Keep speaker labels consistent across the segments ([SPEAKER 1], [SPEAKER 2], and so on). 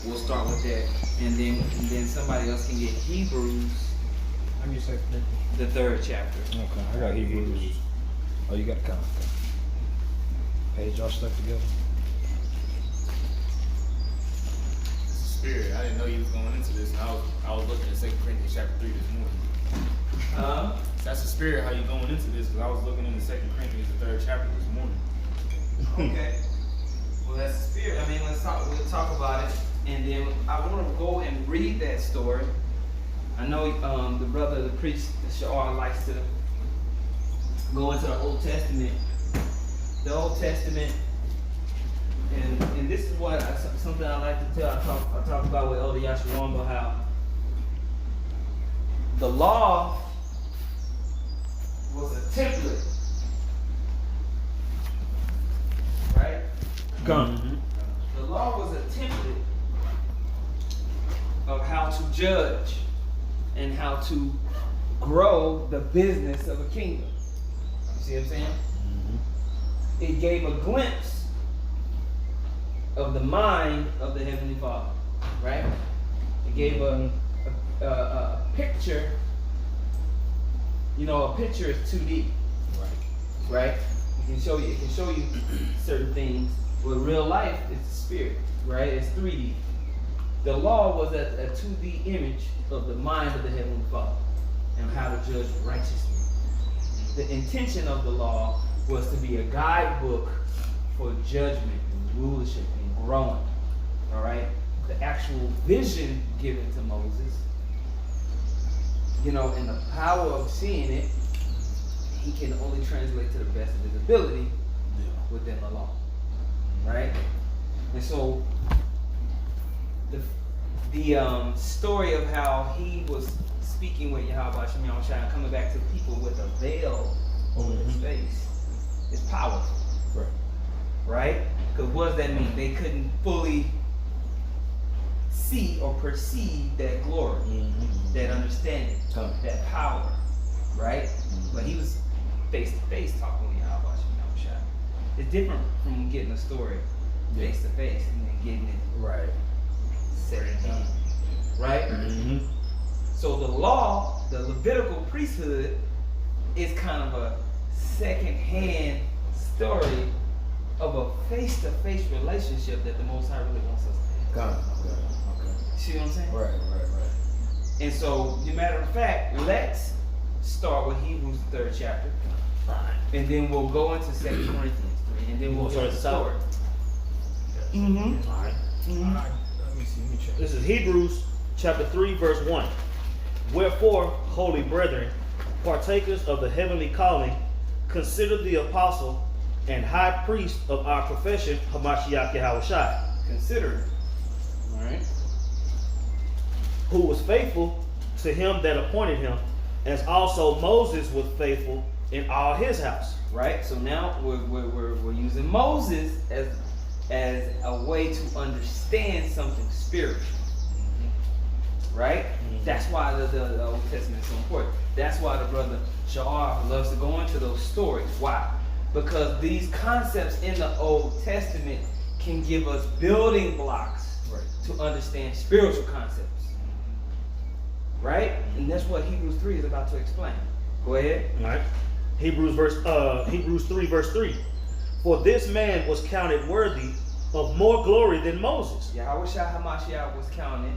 [SPEAKER 1] We'll start with that, and then somebody else can get Hebrews,
[SPEAKER 2] I'm your second.
[SPEAKER 1] the 3rd chapter.
[SPEAKER 3] Okay, I got Hebrews. Oh, you got to count. Okay. Page all stuck together.
[SPEAKER 4] It's a spirit. I didn't know you was going into this, and I was looking at 2 Corinthians chapter 3 this morning. That's the spirit. How you going into this? Because I was looking into 2 Corinthians the 3rd chapter this morning.
[SPEAKER 1] Okay. Well, that's the spirit. I mean, we'll talk about it, and then I want to go and read that story. I know the brother, the priest, Sha'ar, likes to go into the Old Testament. The Old Testament, and this is what something I like to tell. I talk about with Elder Yashawan about how the law was a template, right?
[SPEAKER 3] Come.
[SPEAKER 1] The law was a template of how to judge and how to grow the business of a kingdom. You see what I'm saying? It gave a glimpse of the mind of the Heavenly Father, right? It gave a picture. You know, a picture is 2D, right? It can show you certain things. But real life is the spirit, right? It's 3D. The law was a 2D image of the mind of the Heavenly Father and how to judge righteously. The intention of the law was to be a guidebook for judgment and rulership and growing. All right? The actual vision given to Moses, you know, and the power of seeing it, he can only translate to the best of his ability within the law. Right? And so the story of how he was speaking with Yahweh Shem Shai, coming back to people with a veil over his face, is powerful. Right? Because what does that mean? They couldn't fully see or perceive that glory, that understanding, that power. Right? But he was face to face talking with Yahweh Shem Shai. It's different from getting a story face to face and then getting it secondhand. Right? So the law, the Levitical priesthood, is kind of a second-hand story of a face-to-face relationship that the Most High really wants us to have.
[SPEAKER 3] Okay.
[SPEAKER 1] See what I'm saying?
[SPEAKER 3] Right.
[SPEAKER 1] And so, as a matter of fact, let's start with Hebrews 3rd chapter. And then we'll go into 2 Corinthians 3. And then we'll start the story.
[SPEAKER 3] All right.
[SPEAKER 2] Let me see. Let me check.
[SPEAKER 5] This is Hebrews chapter 3, verse 1. Wherefore, holy brethren, partakers of the heavenly calling, consider the apostle and high priest of our profession, Hamashiach Yahushai,
[SPEAKER 1] Consider. Alright.
[SPEAKER 5] who was faithful to him that appointed him, as also Moses was faithful in all his house.
[SPEAKER 1] Right? So now we're using Moses as a way to understand something spiritual. Right? That's why the Old Testament is so important. That's why the brother Sha'ar loves to go into those stories. Why? Because these concepts in the Old Testament can give us building blocks to understand spiritual concepts. Right? And that's what Hebrews 3 is about to explain. Go ahead.
[SPEAKER 5] All right. Hebrews 3, verse 3. For this man was counted worthy of more glory than Moses.
[SPEAKER 1] Yahweh Shai HaMashiach was counted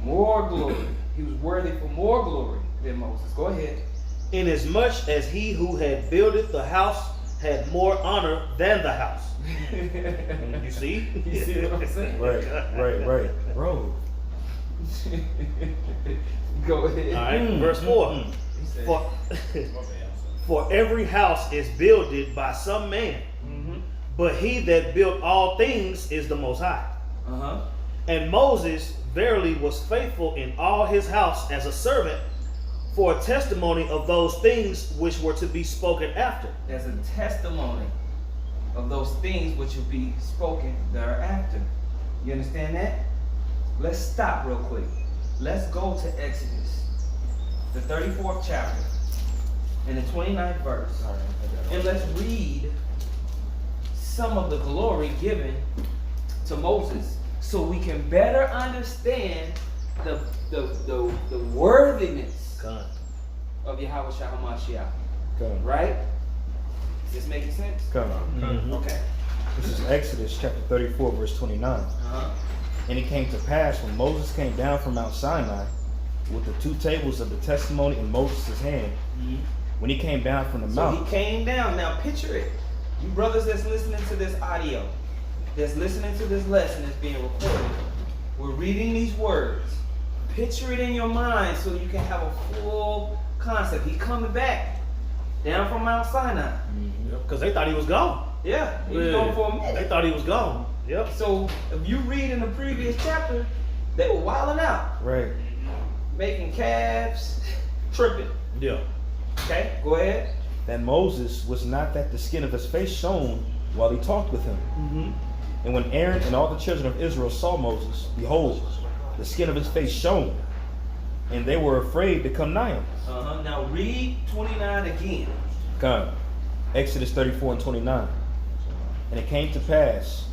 [SPEAKER 1] more glory. He was worthy for more glory than Moses. Go ahead.
[SPEAKER 5] Inasmuch as he who had builded the house had more honor than the house. You see?
[SPEAKER 1] You see what I'm saying?
[SPEAKER 3] Right. Bro.
[SPEAKER 1] Go ahead.
[SPEAKER 5] All right. Verse 4. For every house is builded by some man, but he that built all things is the Most High. And Moses verily was faithful in all his house as a servant for a testimony of those things which were to be spoken after.
[SPEAKER 1] There's a testimony of those things which will be spoken thereafter. You understand that? Let's stop real quick. Let's go to Exodus, the 34th chapter, and the 29th verse. And let's read some of the glory given to Moses. so we can better understand the worthiness
[SPEAKER 5] God.
[SPEAKER 1] of Yahweh Shah HaMashiach.
[SPEAKER 3] Come.
[SPEAKER 1] Right? Is this making sense?
[SPEAKER 3] Come.
[SPEAKER 5] Mhm.
[SPEAKER 1] Okay.
[SPEAKER 3] This is Exodus chapter 34, verse 29.
[SPEAKER 1] Uh-huh.
[SPEAKER 3] And it came to pass when Moses came down from Mount Sinai with the 2 tables of the testimony in Moses' hand, when he came down from the
[SPEAKER 1] So
[SPEAKER 3] mount.
[SPEAKER 1] he came down. Now picture it. You brothers that's listening to this audio, that's listening to this lesson that's being recorded, we're reading these words. Picture it in your mind so you can have a full concept. He coming back down from Mount Sinai.
[SPEAKER 5] Because they thought he was gone.
[SPEAKER 1] Yeah, he was gone for a minute.
[SPEAKER 5] They thought he was gone. Yep.
[SPEAKER 1] So if you read in the previous chapter, they were wilding out,
[SPEAKER 3] Right.
[SPEAKER 1] making calves, tripping.
[SPEAKER 5] Yeah.
[SPEAKER 1] Okay, go ahead.
[SPEAKER 3] That Moses was not that the skin of his face shone while he talked with him.
[SPEAKER 1] Mm-hmm.
[SPEAKER 3] And when Aaron and all the children of Israel saw Moses, behold, the skin of his face shone, and they were afraid to come nigh him.
[SPEAKER 1] Now read 29 again.
[SPEAKER 3] Come. Exodus 34 and 29. And it came to pass,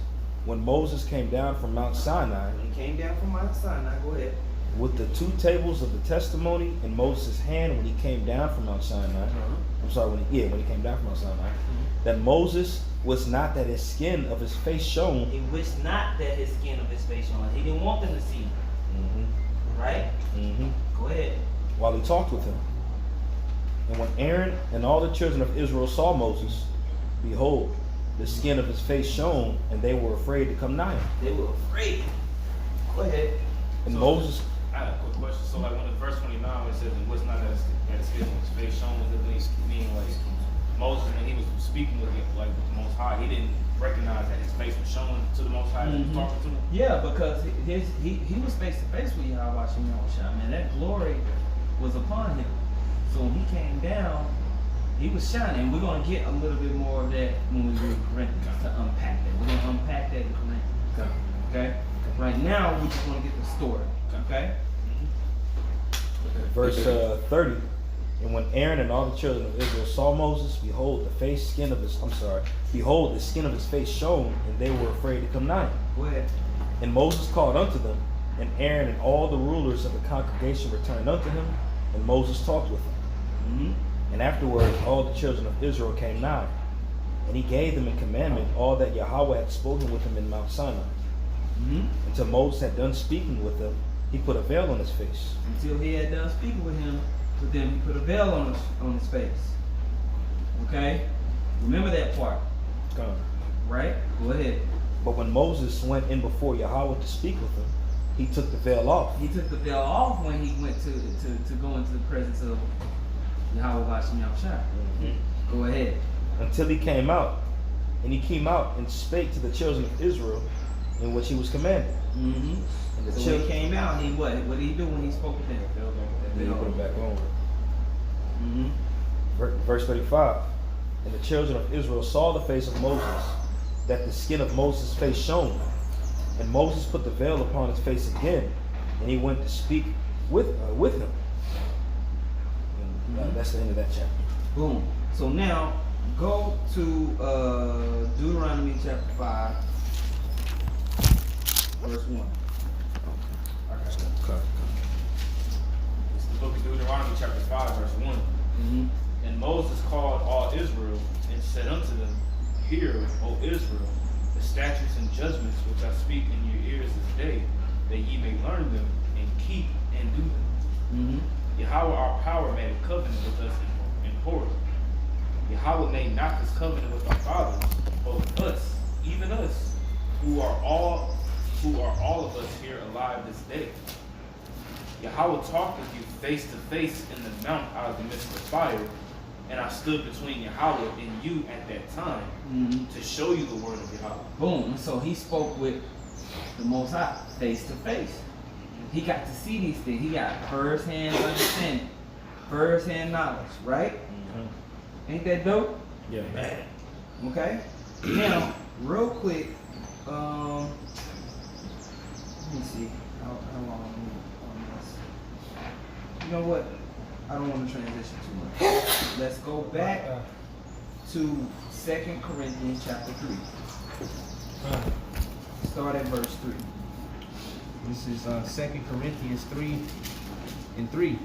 [SPEAKER 3] when Moses came down from Mount Sinai
[SPEAKER 1] When he came down from Mount Sinai, go ahead.
[SPEAKER 3] with the 2 tables of the testimony in Moses' hand when he came down from Mount Sinai, I'm sorry, when he came down from Mount Sinai, that Moses was not that his skin of his face shone.
[SPEAKER 1] He wished not that his skin of his face shone. He didn't want them to see him. Right? Go ahead.
[SPEAKER 3] While he talked with him. And when Aaron and all the children of Israel saw Moses, behold, the skin of his face shone, and they were afraid to come nigh him.
[SPEAKER 1] They were afraid. Go ahead.
[SPEAKER 3] And
[SPEAKER 4] So-
[SPEAKER 3] Moses,
[SPEAKER 4] I had a quick question. So, like, when in verse 29, it says, "And was not that his skin on his face shown," was it meaning like Moses, when he was speaking with like the Most High, he didn't recognize that his face was showing to the Most High as he was talking to him?
[SPEAKER 1] Yeah, because he was face to face with Yahweh Shah. Man, that glory was upon him. So when he came down, he was shining. We're gonna get a little bit more of that when we read Corinthians to unpack that. We're gonna unpack that in Corinthians. Okay? Right now we just want to get the story. Okay?
[SPEAKER 3] verse 30. And when Aaron and all the children of Israel saw Moses, behold, the skin of his face shone, and they were afraid to come nigh him.
[SPEAKER 1] Go ahead.
[SPEAKER 3] And Moses called unto them, and Aaron and all the rulers of the congregation returned unto him, and Moses talked with them. And afterward all the children of Israel came nigh, and he gave them in commandment all that Yahweh had spoken with him in Mount Sinai. Until Moses had done speaking with them, he put a veil on his face.
[SPEAKER 1] Until he had done speaking with him, but then he put a veil on his face. Okay? Remember that part.
[SPEAKER 3] Come.
[SPEAKER 1] Right? Go ahead.
[SPEAKER 3] But when Moses went in before Yahweh to speak with him, he took the veil off.
[SPEAKER 1] He took the veil off when he went to go into the presence of Yahweh Hashem Yahushua. Go ahead.
[SPEAKER 3] Until he came out. And he came out and spake to the children of Israel in which he was commanded. And the
[SPEAKER 1] So when he
[SPEAKER 3] children
[SPEAKER 1] came out, he what? What did he do when he spoke with them?
[SPEAKER 3] Then he put it back on. Verse 35. And the children of Israel saw the face of Moses, that the skin of Moses' face shone. And Moses put the veil upon his face again, and he went to speak with him. And that's the end of that chapter.
[SPEAKER 1] Boom. So now go to Deuteronomy chapter 5, verse 1.
[SPEAKER 4] It's the book of Deuteronomy, chapter 5, verse 1. And Moses called all Israel and said unto them, Hear, O Israel, the statutes and judgments which I speak in your ears this day, that ye may learn them and keep and do them. Yahweh our power made a covenant with us in Horeb. Yahweh made not this covenant with our fathers, but with us, even us, who are all of us here alive this day. Yahweh talked with you face to face in the mount out of the midst of the fire, and I stood between Yahweh and you at that time to show you the word of Yahweh.
[SPEAKER 1] Boom. So he spoke with the Most High face to face. He got to see these things. He got first-hand understanding, first-hand knowledge, right? Ain't that dope?
[SPEAKER 3] Yeah, man.
[SPEAKER 1] Okay. Now, real quick, let me see how long on this. You know what? I don't want to transition too much. Let's go back to 2 Corinthians chapter 3. Start at verse 3. This is 2 Corinthians 3:3.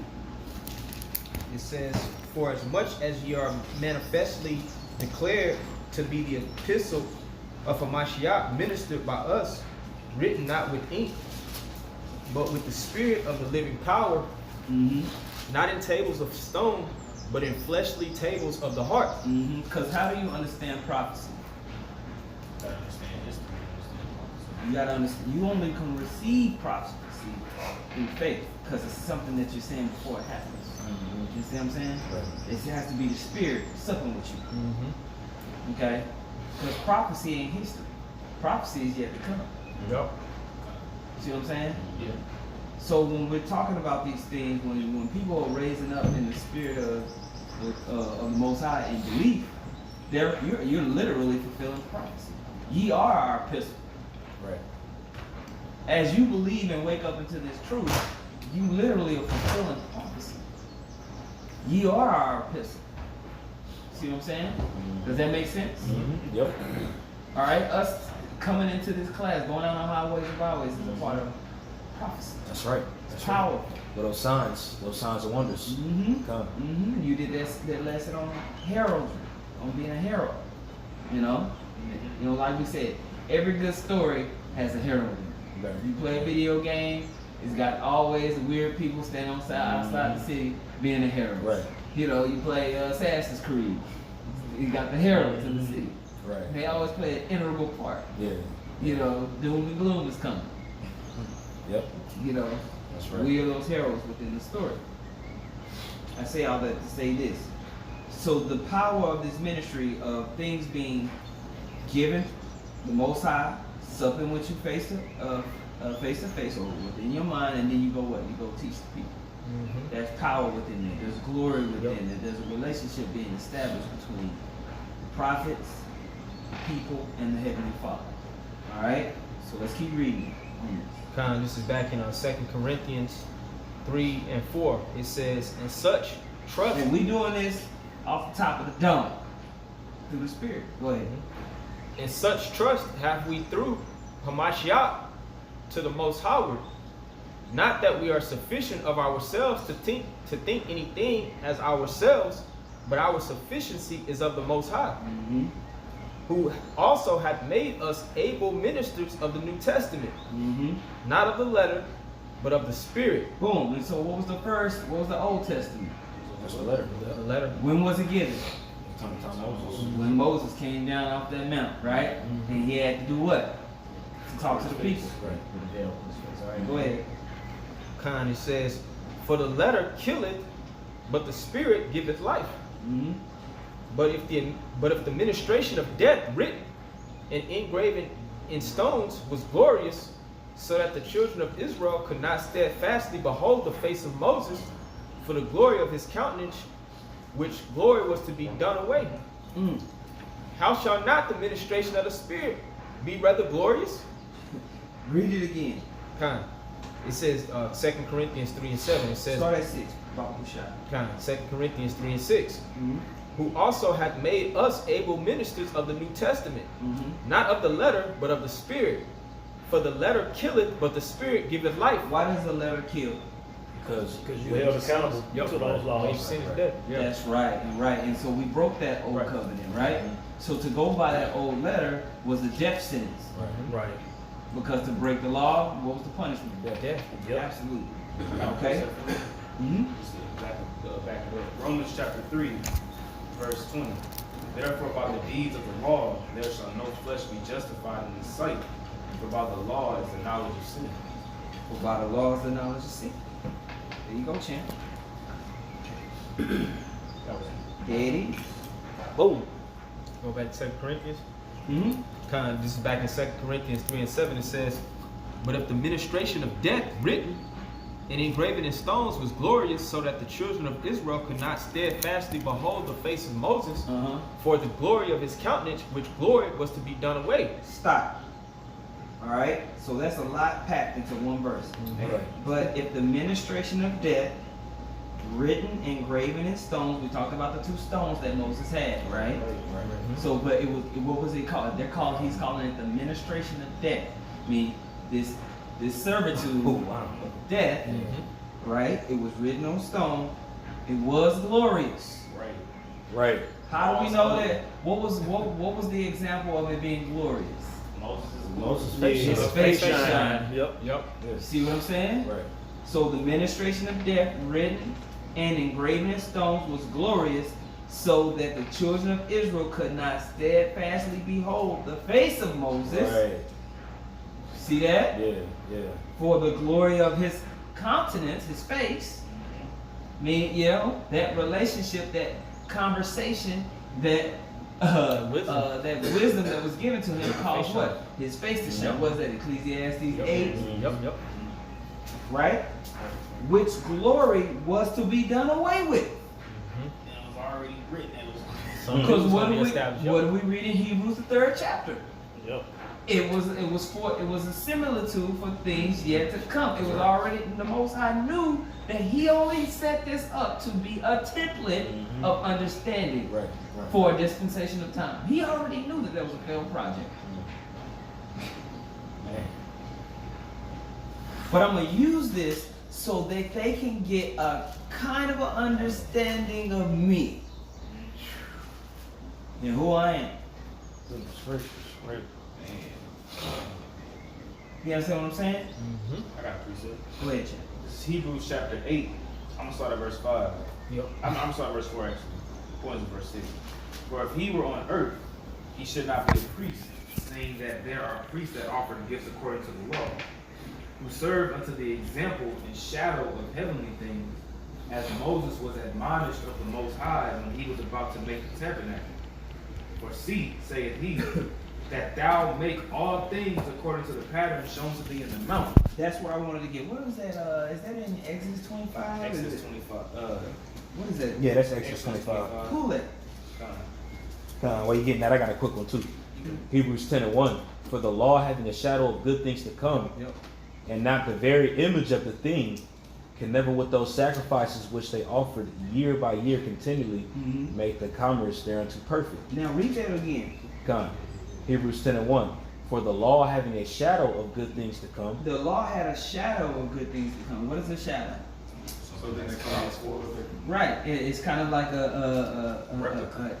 [SPEAKER 1] It says, "For as much as ye are manifestly declared to be the epistle of Hamashiach, ministered by us, written not with ink, but with the Spirit of the living power, not in tables of stone, but in fleshly tables of the heart."
[SPEAKER 6] Because how do you understand prophecy?
[SPEAKER 4] Gotta understand history.
[SPEAKER 6] You gotta understand. You only can receive prophecy in faith because it's something that you're saying before it happens. You see what I'm saying?
[SPEAKER 3] Right.
[SPEAKER 6] It has to be the Spirit supping with you. Okay? Because prophecy ain't history. Prophecy is yet to come.
[SPEAKER 1] Yep.
[SPEAKER 6] See what I'm saying?
[SPEAKER 4] Yeah.
[SPEAKER 6] So when we're talking about these things, when people are raising up in the spirit of the Most High in belief, you're literally fulfilling prophecy. Ye are our epistle.
[SPEAKER 3] Right.
[SPEAKER 6] As you believe and wake up into this truth, you literally are fulfilling prophecy. Ye are our epistle. See what I'm saying? Does that make sense?
[SPEAKER 3] Yep.
[SPEAKER 6] All right, us coming into this class, going out on highways and byways is a part of prophecy.
[SPEAKER 3] That's right.
[SPEAKER 6] It's
[SPEAKER 3] That's
[SPEAKER 6] powerful.
[SPEAKER 3] right. But those signs and wonders come.
[SPEAKER 6] You did that lesson on heraldry, on being a herald. You know, like we said, every good story has a herald in it.
[SPEAKER 3] Right.
[SPEAKER 6] You play a video game, it's got always weird people standing outside the city being a herald.
[SPEAKER 3] Right.
[SPEAKER 6] You play Assassin's Creed, you got the heralds in the city.
[SPEAKER 3] Right.
[SPEAKER 6] They always play an integral part.
[SPEAKER 3] Yeah.
[SPEAKER 6] Doom and gloom is coming.
[SPEAKER 3] Yep. That's right.
[SPEAKER 6] We are those heralds within the story. I say all that to say this. So the power of this ministry of things being given, the Most High, supping with you face to face or within your mind, and then you go what? You go teach the people. There's power within there. There's glory within there. There's a relationship being established between the prophets, the people, and the Heavenly Father. All right? So let's keep reading on this.
[SPEAKER 1] This is back in 2 Corinthians 3:4. It says, "And such trust."
[SPEAKER 6] And we doing this off the top of the dome through the Spirit. Go ahead.
[SPEAKER 1] "And such trust have we through Hamashiach to the Most Highward. Not that we are sufficient of ourselves to think anything as ourselves, but our sufficiency is of the Most High, who also hath made us able ministers of the New Testament, not of the letter, but of the Spirit."
[SPEAKER 6] Boom. And so what was the Old Testament?
[SPEAKER 3] That's the letter.
[SPEAKER 1] The letter.
[SPEAKER 6] When was it given?
[SPEAKER 3] Time Moses.
[SPEAKER 6] When Moses came down off that mount, right? And he had to do what? To talk to the people.
[SPEAKER 3] Right. With the veil.
[SPEAKER 6] All right, go ahead.
[SPEAKER 1] It says, "For the letter killeth, but the Spirit giveth life. But if the ministration of death written and engraven in stones was glorious, so that the children of Israel could not steadfastly behold the face of Moses for the glory of his countenance, which glory was to be done away. How shall not the ministration of the Spirit be rather glorious?"
[SPEAKER 6] Read it again.
[SPEAKER 1] It says 2 Corinthians 3:7. It says,
[SPEAKER 6] Start at 6. Bible shot.
[SPEAKER 1] 2 Corinthians 3:6. "Who also hath made us able ministers of the New Testament, not of the letter, but of the Spirit. For the letter killeth, but the Spirit giveth life."
[SPEAKER 6] Why does the letter kill?
[SPEAKER 3] Because
[SPEAKER 5] You held accountable to those laws.
[SPEAKER 1] Sin is death.
[SPEAKER 6] That's right. And so we broke that old covenant, right? So to go by that old letter was a death sentence.
[SPEAKER 5] Right.
[SPEAKER 6] Because to break the law, what was the punishment?
[SPEAKER 1] Death.
[SPEAKER 6] Absolutely. Okay.
[SPEAKER 4] Back it up. Romans chapter 3, verse 20. "Therefore by the deeds of the law there shall no flesh be justified in his sight, for by the law is the knowledge of sin."
[SPEAKER 6] For by the law is the knowledge of sin. There you go, champ. There it is.
[SPEAKER 1] Boom. Go back to 2 Corinthians.
[SPEAKER 6] Mm-hmm.
[SPEAKER 1] This is back in 2 Corinthians 3:7. It says, "But if the ministration of death written and engraven in stones was glorious, so that the children of Israel could not steadfastly behold the face of Moses, for the glory of his countenance, which glory was to be done away."
[SPEAKER 6] Stop. All right. So that's a lot packed into one verse.
[SPEAKER 3] Right.
[SPEAKER 6] But if the ministration of death, written, engraven in stones, we talked about the two stones that Moses had, right? So, but it was, what was it called? He's calling it the ministration of death. I mean, this this servitude,
[SPEAKER 3] Oh, wow.
[SPEAKER 6] death, right? It was written on stone. It was glorious.
[SPEAKER 4] Right.
[SPEAKER 3] Right.
[SPEAKER 6] How do we know that? What was the example of it being glorious?
[SPEAKER 3] Moses' face.
[SPEAKER 6] His
[SPEAKER 3] shone.
[SPEAKER 6] face shine.
[SPEAKER 2] Yep.
[SPEAKER 3] Yes.
[SPEAKER 6] See what I'm saying?
[SPEAKER 3] Right.
[SPEAKER 6] So the ministration of death, written and engraven in stones, was glorious, so that the children of Israel could not steadfastly behold the face of Moses.
[SPEAKER 3] Right.
[SPEAKER 6] See that?
[SPEAKER 3] Yeah. Yeah.
[SPEAKER 6] For the glory of his countenance, his face. Mean, that relationship, that conversation, that that wisdom that was given to him caused what? His face to shine. Was that Ecclesiastes 8?
[SPEAKER 2] Yep.
[SPEAKER 6] Right? Which glory was to be done away with.
[SPEAKER 4] It was already written.
[SPEAKER 6] Because what do we read in Hebrews the 3rd chapter?
[SPEAKER 5] Yep.
[SPEAKER 6] It was a similitude for things yet to come. It was already, the Most High knew that He only set this up to be a template of understanding
[SPEAKER 3] Right.
[SPEAKER 6] for a dispensation of time. He already knew that was a failed project.
[SPEAKER 3] Man.
[SPEAKER 6] But I'm gonna use this so that they can get a kind of an understanding of me and who I am.
[SPEAKER 3] Goodness gracious. Right.
[SPEAKER 6] You understand what I'm saying?
[SPEAKER 4] I got a precept.
[SPEAKER 6] Go ahead, Chad.
[SPEAKER 4] This is Hebrews chapter 8. I'm going to start at verse 5.
[SPEAKER 2] Yep.
[SPEAKER 4] I'm starting at verse 4 actually. 4 is verse 6. For if he were on earth, he should not be a priest, saying that there are priests that offer the gifts according to the law, who serve unto the example and shadow of heavenly things, as Moses was admonished of the Most High when he was about to make the tabernacle. For see, saith he, that thou make all things according to the pattern shown to thee in the mount.
[SPEAKER 6] That's where I wanted to get. What is that? Is that in Exodus 25?
[SPEAKER 4] Exodus 25.
[SPEAKER 6] What is that?
[SPEAKER 3] Yeah, that's Exodus 25.
[SPEAKER 6] Pull it.
[SPEAKER 3] While you getting that, I got a quick one too. Hebrews 10:1. For the law having a shadow of good things to come, and not the very image of the thing, can never with those sacrifices which they offered year by year continually make the commerce thereunto perfect.
[SPEAKER 6] Now read that again.
[SPEAKER 3] Come. Hebrews 10:1. For the law having a shadow of good things to come.
[SPEAKER 6] The law had a shadow of good things to come. What is a shadow?
[SPEAKER 4] So then it comes forward.
[SPEAKER 6] Right. It's kind of like a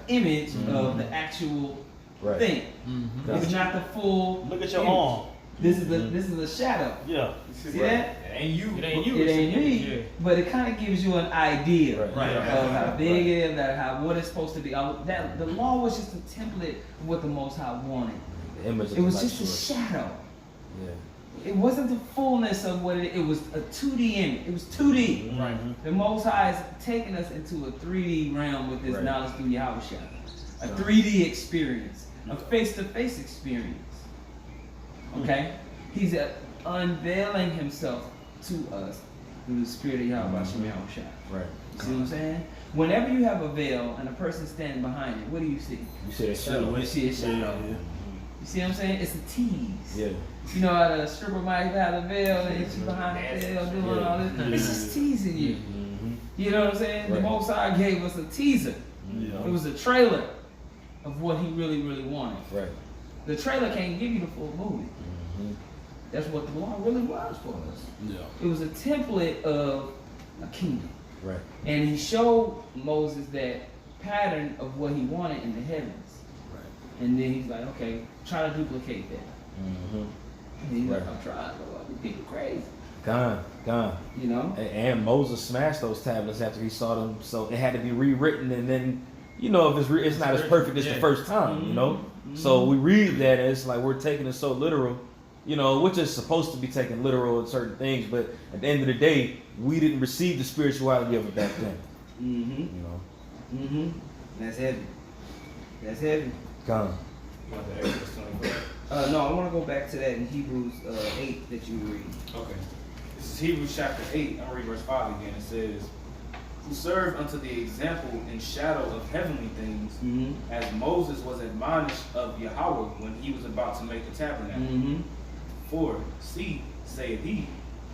[SPEAKER 6] image of the actual
[SPEAKER 3] Right.
[SPEAKER 6] thing. It's not the full.
[SPEAKER 5] Look at your
[SPEAKER 6] image.
[SPEAKER 5] arm.
[SPEAKER 6] This is a shadow.
[SPEAKER 5] Yeah.
[SPEAKER 6] See that?
[SPEAKER 4] It ain't you.
[SPEAKER 2] It ain't you.
[SPEAKER 6] It ain't me,
[SPEAKER 2] Yeah.
[SPEAKER 6] but it kind of gives you an idea
[SPEAKER 3] Right.
[SPEAKER 6] of how big it is, what it's supposed to be. That the law was just a template of what the Most High wanted.
[SPEAKER 3] The image of
[SPEAKER 6] It was
[SPEAKER 3] the
[SPEAKER 6] just a shadow.
[SPEAKER 3] Yeah.
[SPEAKER 6] It wasn't the fullness of what it was. A 2D image. It was 2D.
[SPEAKER 2] Right.
[SPEAKER 6] The Most High is taking us into a 3D realm with this
[SPEAKER 3] Right.
[SPEAKER 6] knowledge through Yahweh. A 3D experience, a face-to-face experience. Okay, He's unveiling Himself to us through the Spirit of Yahweh Shah.
[SPEAKER 3] Right.
[SPEAKER 6] You see what I'm saying? Whenever you have a veil and a person standing behind it, what do you see?
[SPEAKER 3] You see that shadow?
[SPEAKER 6] You see a shadow.
[SPEAKER 3] Yeah.
[SPEAKER 6] You see what I'm saying? It's a tease.
[SPEAKER 3] Yeah.
[SPEAKER 6] You know how the stripper might have the veil and she's behind the veil doing all this? It's just teasing you. You know what I'm saying? The
[SPEAKER 3] Right.
[SPEAKER 6] Most High gave us a teaser. It was a trailer of what He really, really wanted.
[SPEAKER 3] Right.
[SPEAKER 6] The trailer can't give you the full movie. That's what the law really was for us.
[SPEAKER 3] Yeah.
[SPEAKER 6] It was a template of a kingdom.
[SPEAKER 3] Right.
[SPEAKER 6] And He showed Moses that pattern of what He wanted in the heavens.
[SPEAKER 3] Right.
[SPEAKER 6] And then He's like, okay, try to duplicate that. And he's like,
[SPEAKER 3] Right.
[SPEAKER 6] I'm trying, Lord. You people crazy.
[SPEAKER 3] Gone.
[SPEAKER 6] You know?
[SPEAKER 3] And Moses smashed those tablets after he saw them, so it had to be rewritten. And then, you know, if it's not as perfect as the first time, you know. So we read that and it's like we're taking it so literal, you know, which is supposed to be taken literal in certain things. But at the end of the day, we didn't receive the spirituality of it back then. You know.
[SPEAKER 6] That's heavy. That's heavy.
[SPEAKER 3] Gone.
[SPEAKER 6] No, I want to go back to that in Hebrews 8 that you were reading.
[SPEAKER 4] Okay. This is Hebrews chapter 8. I'm going to read verse 5 again. It says, who serve unto the example and shadow of heavenly things, as Moses was admonished of Yahweh when he was about to make the tabernacle. For, see, saith he,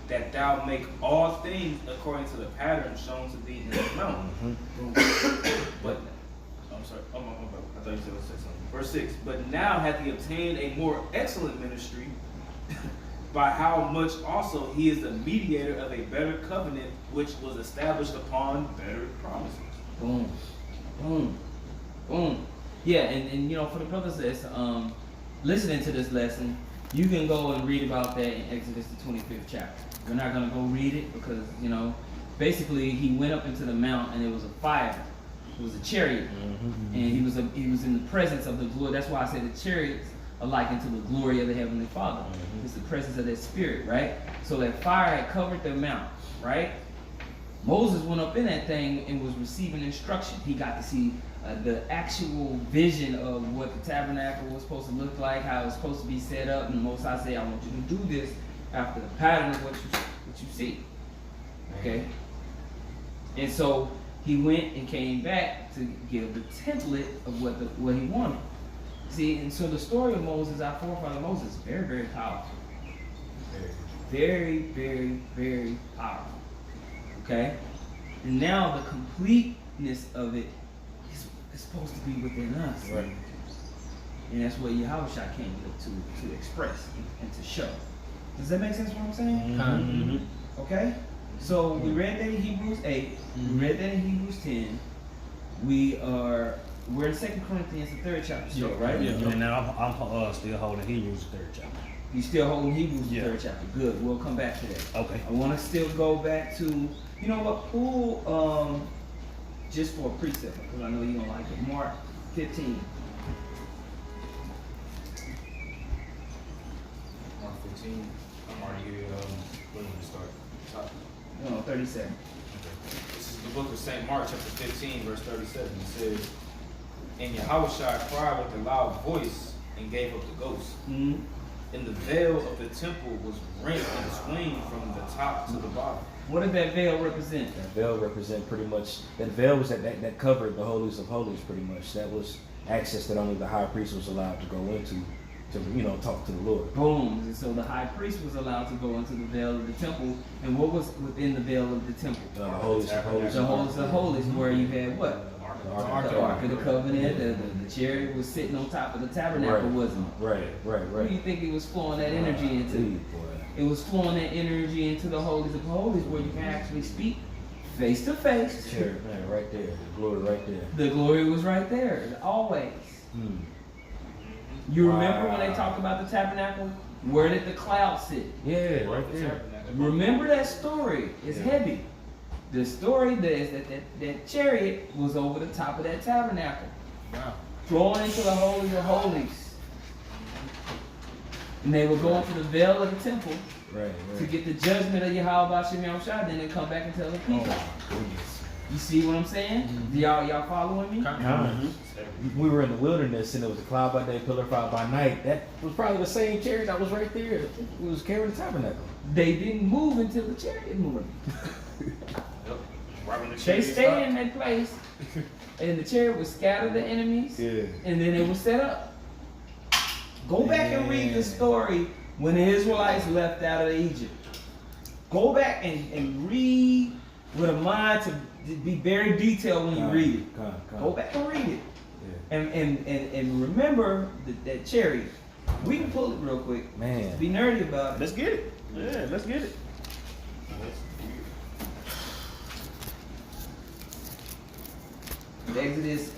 [SPEAKER 4] that thou make all things according to the pattern shown to thee in the mount. But, I'm sorry, I thought you said something. Verse 6, but now hath he obtained a more excellent ministry, by how much also he is the mediator of a better covenant, which was established upon better promises.
[SPEAKER 6] Boom. Boom. Boom. Yeah, and you know, for the brothers that's listening to this lesson, you can go and read about that in Exodus the 25th chapter. We're not gonna go read it because, you know, basically he went up into the mount and it was a fire. It was a chariot. And he was in the presence of the glory. That's why I say the chariots are likened to the glory of the Heavenly Father. It's the presence of that spirit, right? So that fire had covered the mount, right? Moses went up in that thing and was receiving instruction. He got to see the actual vision of what the tabernacle was supposed to look like, how it was supposed to be set up. And the Most High said, I want you to do this after the pattern of what you see. Okay? And so he went and came back to give the template of what he wanted. See, and so the story of Moses, our forefather Moses, is very, very powerful. Very, very, very powerful. Okay? And now the completeness of it is supposed to be within us.
[SPEAKER 3] Right.
[SPEAKER 6] And that's what Yahushua came to express and to show. Does that make sense what I'm saying? Okay? So we read that in Hebrews 8. We read that in Hebrews 10. We're in 2 Corinthians, the 3rd chapter still, right?
[SPEAKER 5] Yeah. And now I'm still holding Hebrews the 3rd chapter.
[SPEAKER 6] You still holding Hebrews, the 3rd chapter. Good. We'll come back to that.
[SPEAKER 5] Okay.
[SPEAKER 6] I want to still go back to, you know what, pull, just for a precept, because I know you don't like it. Mark 15.
[SPEAKER 4] Mark 15. I'm already here. When do we start? Top.
[SPEAKER 6] No, 37.
[SPEAKER 4] Okay. This is the book of St. Mark, chapter 15, verse 37. It says, and Yahushua cried with a loud voice and gave up the ghost.
[SPEAKER 6] Mm-hmm.
[SPEAKER 4] And the veil of the temple was rent and swing from the top to the bottom.
[SPEAKER 6] What did that veil represent?
[SPEAKER 3] That veil represent pretty much, that veil was that covered the holies of holies pretty much. That was access that only the high priest was allowed to go into to, you know, talk to the Lord.
[SPEAKER 6] Boom. And so the high priest was allowed to go into the veil of the temple. And what was within the veil of the temple?
[SPEAKER 3] The holies of holies.
[SPEAKER 6] The holies of holies, where you had what?
[SPEAKER 3] The
[SPEAKER 6] The Ark of the Covenant. The chariot was sitting on top of the tabernacle, wasn't it?
[SPEAKER 3] Right.
[SPEAKER 6] Where do you think it was flowing that energy into? It was flowing that energy into the holies of holies, where you can actually speak face to face.
[SPEAKER 3] Sure, man, right there. The glory right there.
[SPEAKER 6] The glory was right there, always. You remember when they talked about the tabernacle? Where did the cloud sit?
[SPEAKER 3] Yeah, right there.
[SPEAKER 6] Remember that story. It's heavy. The story is that chariot was over the top of that tabernacle.
[SPEAKER 4] Wow.
[SPEAKER 6] Thrown into the holies of holies. And they would go into the veil of the temple to get the judgment of Yahweh Shem Yahushua, then they come back and tell the people. You see what I'm saying? Y'all following me?
[SPEAKER 3] We were in the wilderness and it was a cloud by day, pillar of fire by night. That was probably the same chariot that was right there. It was carrying the tabernacle.
[SPEAKER 6] They didn't move until the chariot moved.
[SPEAKER 4] Right
[SPEAKER 6] They stayed in that place, and the chariot would scatter the enemies, and then it was set up. Go back and read the story when the Israelites left out of Egypt. Go back and read with a mind to be very detailed when you read it. Go back and read it. And remember that chariot. We can pull it real quick.
[SPEAKER 3] Man.
[SPEAKER 6] Be nerdy about it.
[SPEAKER 5] Let's get it. Yeah, let's get it.
[SPEAKER 6] Exodus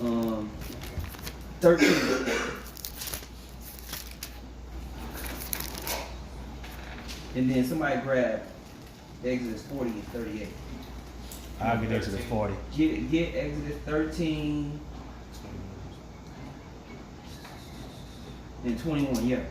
[SPEAKER 6] 13. And then somebody grab Exodus 40 and 38.
[SPEAKER 5] I'll get Exodus 40.
[SPEAKER 6] Get Exodus 13 and 21, yeah.
[SPEAKER 4] Okay.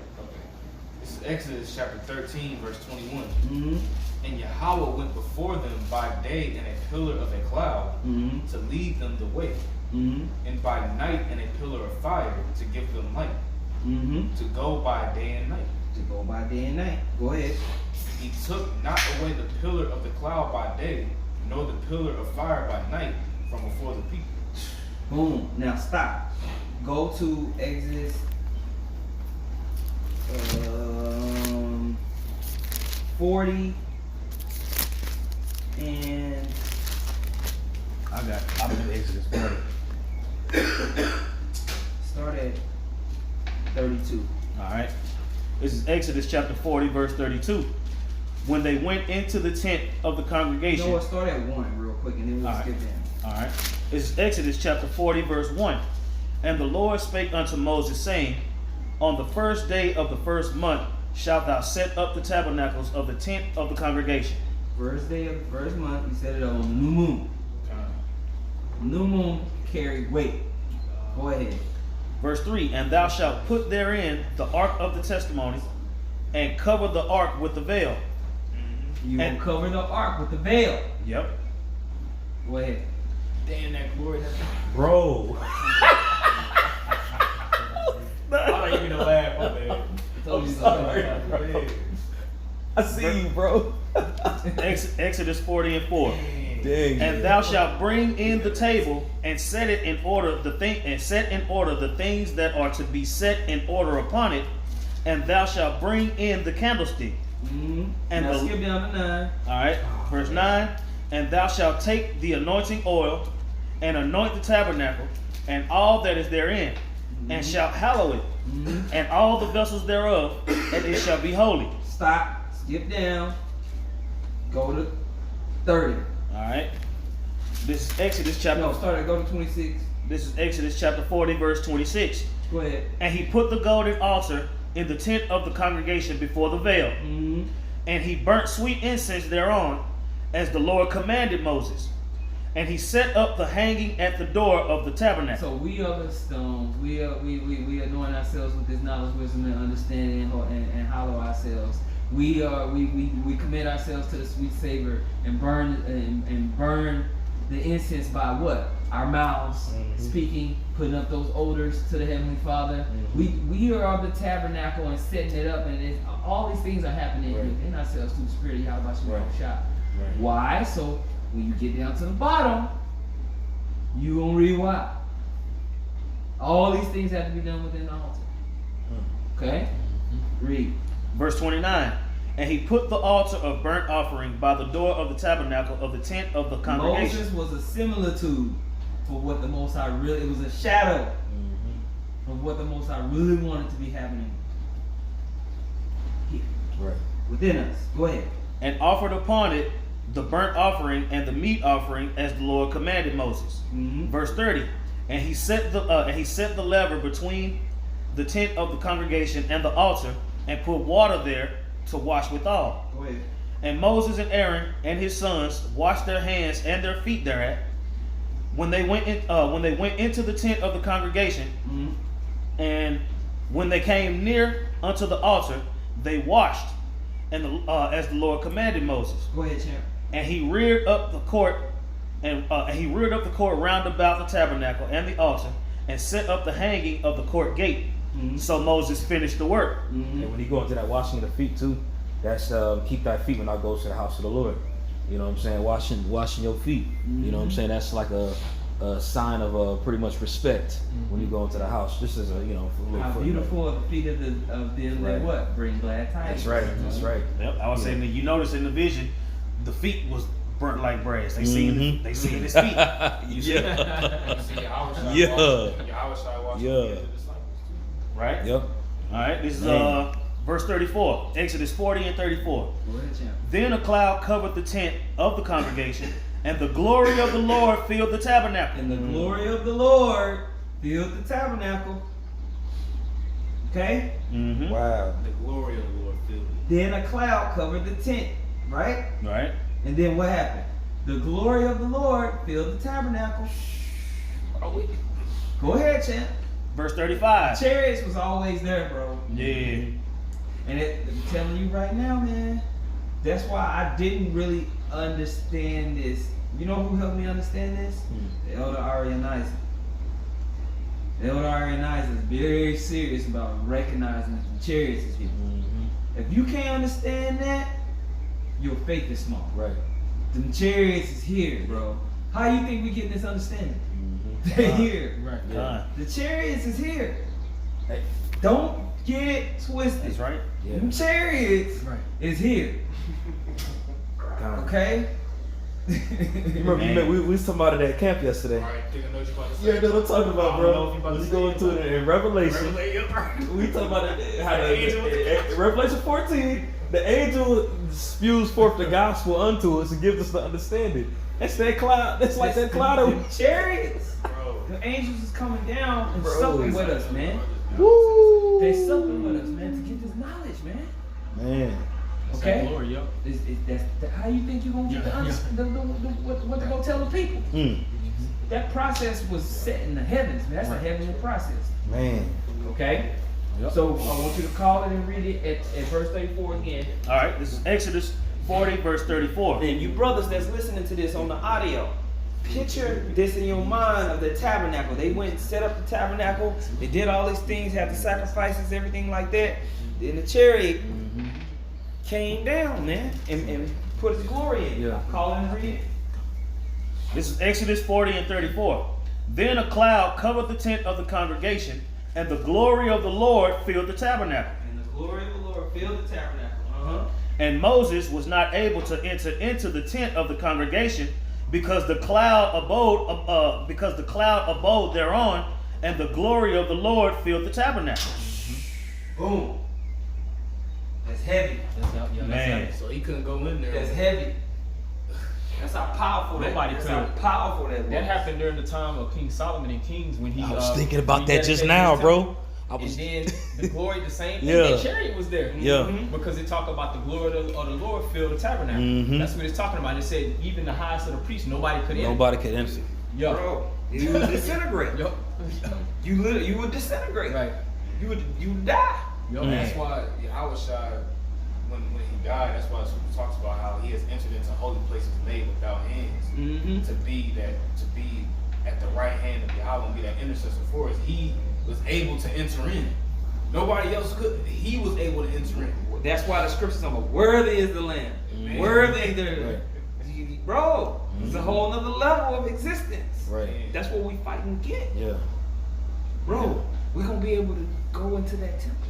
[SPEAKER 4] This is Exodus chapter 13, verse 21.
[SPEAKER 6] Mm-hmm.
[SPEAKER 4] And Yahweh went before them by day in a pillar of a cloud
[SPEAKER 6] Mm-hmm.
[SPEAKER 4] to lead them the way,
[SPEAKER 6] Mm-hmm.
[SPEAKER 4] and by night in a pillar of fire to give them light,
[SPEAKER 6] Mm-hmm.
[SPEAKER 4] to go by day and night.
[SPEAKER 6] To go by day and night. Go ahead.
[SPEAKER 4] He took not away the pillar of the cloud by day, nor the pillar of fire by night from before the people.
[SPEAKER 6] Boom. Now stop. Go to Exodus 40 and
[SPEAKER 5] I'm in Exodus 40.
[SPEAKER 6] start at 32.
[SPEAKER 5] All right. This is Exodus chapter 40, verse 32. When they went into the tent of the congregation.
[SPEAKER 6] You know what? Start at 1 real quick, and then we'll skip down.
[SPEAKER 5] All right. This is Exodus chapter 40, verse 1. And the Lord spake unto Moses, saying, On the first day of the first month shalt thou set up the tabernacles of the tent of the congregation.
[SPEAKER 6] First day of the first month, you set it on the new moon. New moon carry weight. Go ahead.
[SPEAKER 5] Verse 3, And thou shalt put therein the ark of the testimony, and cover the ark with the veil.
[SPEAKER 6] You will cover the ark with the veil.
[SPEAKER 5] Yep.
[SPEAKER 6] Go ahead.
[SPEAKER 4] Damn, that glory.
[SPEAKER 3] Bro.
[SPEAKER 4] I don't even know laugh, my bad.
[SPEAKER 6] Told you
[SPEAKER 3] sorry,
[SPEAKER 6] so.
[SPEAKER 3] I see you, bro.
[SPEAKER 5] Exodus 40 and 4.
[SPEAKER 3] Dang.
[SPEAKER 5] And thou shalt bring in the table and set it in order the things that are to be set in order upon it, and thou shalt bring in the candlestick.
[SPEAKER 6] Mm-hmm.
[SPEAKER 5] And
[SPEAKER 6] now skip down to 9.
[SPEAKER 5] All right, verse 9. And thou shalt take the anointing oil and anoint the tabernacle and all that is therein, and shalt hallow it, and all the vessels thereof, and it shall be holy.
[SPEAKER 6] Stop. Skip down. Go to 30.
[SPEAKER 5] All right. This is Exodus chapter.
[SPEAKER 6] No, go to 26.
[SPEAKER 5] This is Exodus chapter 40, verse 26.
[SPEAKER 6] Go ahead.
[SPEAKER 5] And he put the golden altar in the tent of the congregation before the veil, and he burnt sweet incense thereon, as the Lord commanded Moses. And he set up the hanging at the door of the tabernacle.
[SPEAKER 6] So we are the stones. We anoint ourselves with this knowledge, wisdom, and understanding, and hallow ourselves. We commit ourselves to the sweet savor and burn the incense by what? Our mouths, speaking, putting up those odors to the Heavenly Father. We are the tabernacle and setting it up, and all these things are happening within ourselves through the Spirit of Yahweh Shah.
[SPEAKER 3] Right.
[SPEAKER 6] Why? So when you get down to the bottom, you gonna read why. All these things have to be done within the altar. Okay? Read.
[SPEAKER 5] Verse 29. And he put the altar of burnt offering by the door of the tabernacle of the tent of the congregation.
[SPEAKER 6] Moses was a similitude for what the Most High really, it was a shadow of what the Most High really wanted to be happening here.
[SPEAKER 3] Right.
[SPEAKER 6] Within us. Go ahead.
[SPEAKER 5] And offered upon it the burnt offering and the meat offering as the Lord commanded Moses. Verse 30. And he set the lever between the tent of the congregation and the altar, and put water there to wash withal.
[SPEAKER 6] Go ahead.
[SPEAKER 5] And Moses and Aaron and his sons washed their hands and their feet thereat. When they went into the tent of the congregation, and when they came near unto the altar, they washed, and as the Lord commanded Moses.
[SPEAKER 6] Go ahead, champ.
[SPEAKER 5] And he reared up the court, round about the tabernacle and the altar, and set up the hanging of the court gate. So Moses finished the work.
[SPEAKER 3] And when you go into that washing of the feet too, that's keep thy feet when thou goes to the house of the Lord. You know what I'm saying? Washing your feet. You know what I'm saying? That's like a sign of pretty much respect when you go into the house. Just as a
[SPEAKER 6] How beautiful are the feet of them that what? Bring glad tidings.
[SPEAKER 3] That's right. That's right.
[SPEAKER 5] Yep. I was saying that you notice in the vision, the feet was burnt like brass. They seen his feet. You see?
[SPEAKER 3] Yeah.
[SPEAKER 5] Right?
[SPEAKER 3] Yep.
[SPEAKER 5] All right. This is verse 34. Exodus 40 and 34.
[SPEAKER 6] Go ahead, champ.
[SPEAKER 5] Then a cloud covered the tent of the congregation, and the glory of the Lord filled the tabernacle.
[SPEAKER 6] And the glory of the Lord filled the tabernacle. Okay?
[SPEAKER 3] Wow.
[SPEAKER 4] The glory of the Lord filled it.
[SPEAKER 6] Then a cloud covered the tent. Right?
[SPEAKER 5] Right?
[SPEAKER 6] And then what happened? The glory of the Lord filled the tabernacle. Go ahead, champ.
[SPEAKER 5] Verse 35.
[SPEAKER 6] Chariots was always there, bro.
[SPEAKER 5] Yeah.
[SPEAKER 6] And I'm telling you right now, man, that's why I didn't really understand this. You know who helped me understand this? The Elder Arianizer. The Elder Arianizer is very serious about recognizing that the chariots is here. If you can't understand that, your faith is small.
[SPEAKER 3] Right.
[SPEAKER 6] The chariots is here, bro. How you think we get this understanding? They're here.
[SPEAKER 4] Right.
[SPEAKER 3] Yeah.
[SPEAKER 6] The chariots is here.
[SPEAKER 3] Hey.
[SPEAKER 6] Don't get it twisted.
[SPEAKER 5] That's right.
[SPEAKER 3] Yeah.
[SPEAKER 6] The chariots is here. Okay?
[SPEAKER 3] You remember we was talking about it at camp yesterday.
[SPEAKER 4] All right, think I know what you're about to say.
[SPEAKER 3] Yeah, that's what I'm talking about,
[SPEAKER 4] I don't know if you
[SPEAKER 3] bro.
[SPEAKER 4] about to
[SPEAKER 3] Let's
[SPEAKER 4] say
[SPEAKER 3] go
[SPEAKER 4] it.
[SPEAKER 3] into it in Revelation. We talking about it, how the Revelation 14, the angel spews forth the gospel unto us and gives us the understanding. That's that cloud. That's like that cloud of
[SPEAKER 1] chariots.
[SPEAKER 4] Bro.
[SPEAKER 1] The angels is coming down and
[SPEAKER 3] Bro,
[SPEAKER 1] supping with us, man.
[SPEAKER 3] woo.
[SPEAKER 1] They supping with us, man, to get this knowledge, man.
[SPEAKER 3] Man.
[SPEAKER 1] Okay?
[SPEAKER 2] Glory, yo.
[SPEAKER 1] How you think you gonna get what to go tell the people? That process was set in the heavens, man. That's a heavenly process.
[SPEAKER 3] Man.
[SPEAKER 1] Okay?
[SPEAKER 3] Yep.
[SPEAKER 1] So I want you to call it and read it at verse 34 again.
[SPEAKER 5] All right, this is Exodus 40, verse 34.
[SPEAKER 1] And you brothers that's listening to this on the audio, picture this in your mind of the tabernacle. They went and set up the tabernacle. They did all these things, had the sacrifices, everything like that. Then the chariot came down, man, and put his glory in.
[SPEAKER 3] Yeah.
[SPEAKER 1] Call it and read it.
[SPEAKER 5] This is Exodus 40 and 34. Then a cloud covered the tent of the congregation, and the glory of the Lord filled the tabernacle.
[SPEAKER 1] And the glory of the Lord filled the tabernacle.
[SPEAKER 5] And Moses was not able to enter into the tent of the congregation because the cloud abode thereon, and the glory of the Lord filled the tabernacle.
[SPEAKER 1] Boom. That's heavy.
[SPEAKER 5] Man.
[SPEAKER 4] So he couldn't go in there.
[SPEAKER 1] That's heavy. That's how powerful that.
[SPEAKER 2] Nobody
[SPEAKER 1] That's
[SPEAKER 2] could.
[SPEAKER 1] how powerful that was.
[SPEAKER 2] That happened during the time of King Solomon and Kings when he.
[SPEAKER 3] I was thinking about that just
[SPEAKER 2] rededicated
[SPEAKER 3] now,
[SPEAKER 2] his
[SPEAKER 3] bro.
[SPEAKER 2] temple.
[SPEAKER 3] I was.
[SPEAKER 2] And then the glory, the same thing.
[SPEAKER 3] Yeah.
[SPEAKER 2] The chariot was there.
[SPEAKER 3] Yeah.
[SPEAKER 2] Because it talked about the glory of the Lord filled the tabernacle. That's what it's talking about. It said even the highest of the priests, nobody could enter.
[SPEAKER 3] Nobody could enter.
[SPEAKER 2] Yo.
[SPEAKER 1] Bro, you would disintegrate.
[SPEAKER 2] Yo.
[SPEAKER 1] You would disintegrate.
[SPEAKER 2] Right.
[SPEAKER 1] You would die.
[SPEAKER 2] Yo,
[SPEAKER 4] And
[SPEAKER 2] man.
[SPEAKER 4] that's why Yahushua, when he died, that's why it talks about how he has entered into holy places made without hands. To be at the right hand of Yahweh and be that intercessor for us. He was able to enter in. Nobody else could. He was able to enter in.
[SPEAKER 1] That's why the scriptures are worthy is the Lamb.
[SPEAKER 4] Amen.
[SPEAKER 1] Worthy the bro. It's a whole nother level of existence.
[SPEAKER 3] Right.
[SPEAKER 1] That's what we fight and get.
[SPEAKER 3] Yeah.
[SPEAKER 1] Bro, we're gonna be able to go into that temple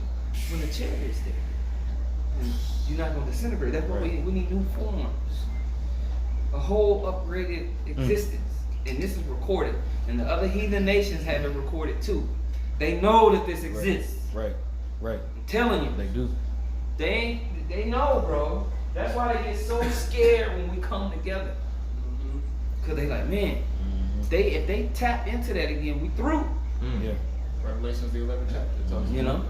[SPEAKER 1] when the chariot's there. And you're not gonna disintegrate. That's what we need new forms. A whole upgraded existence. And this is recorded. And the other heathen nations have it recorded too. They know that this exists.
[SPEAKER 3] Right.
[SPEAKER 1] I'm telling you.
[SPEAKER 3] They do.
[SPEAKER 1] They know, bro. That's why they get so scared when we come together. Cause they like, man, if they tap into that again, we through.
[SPEAKER 3] Yeah.
[SPEAKER 4] Revelations the 11th chapter. It talks
[SPEAKER 1] You know?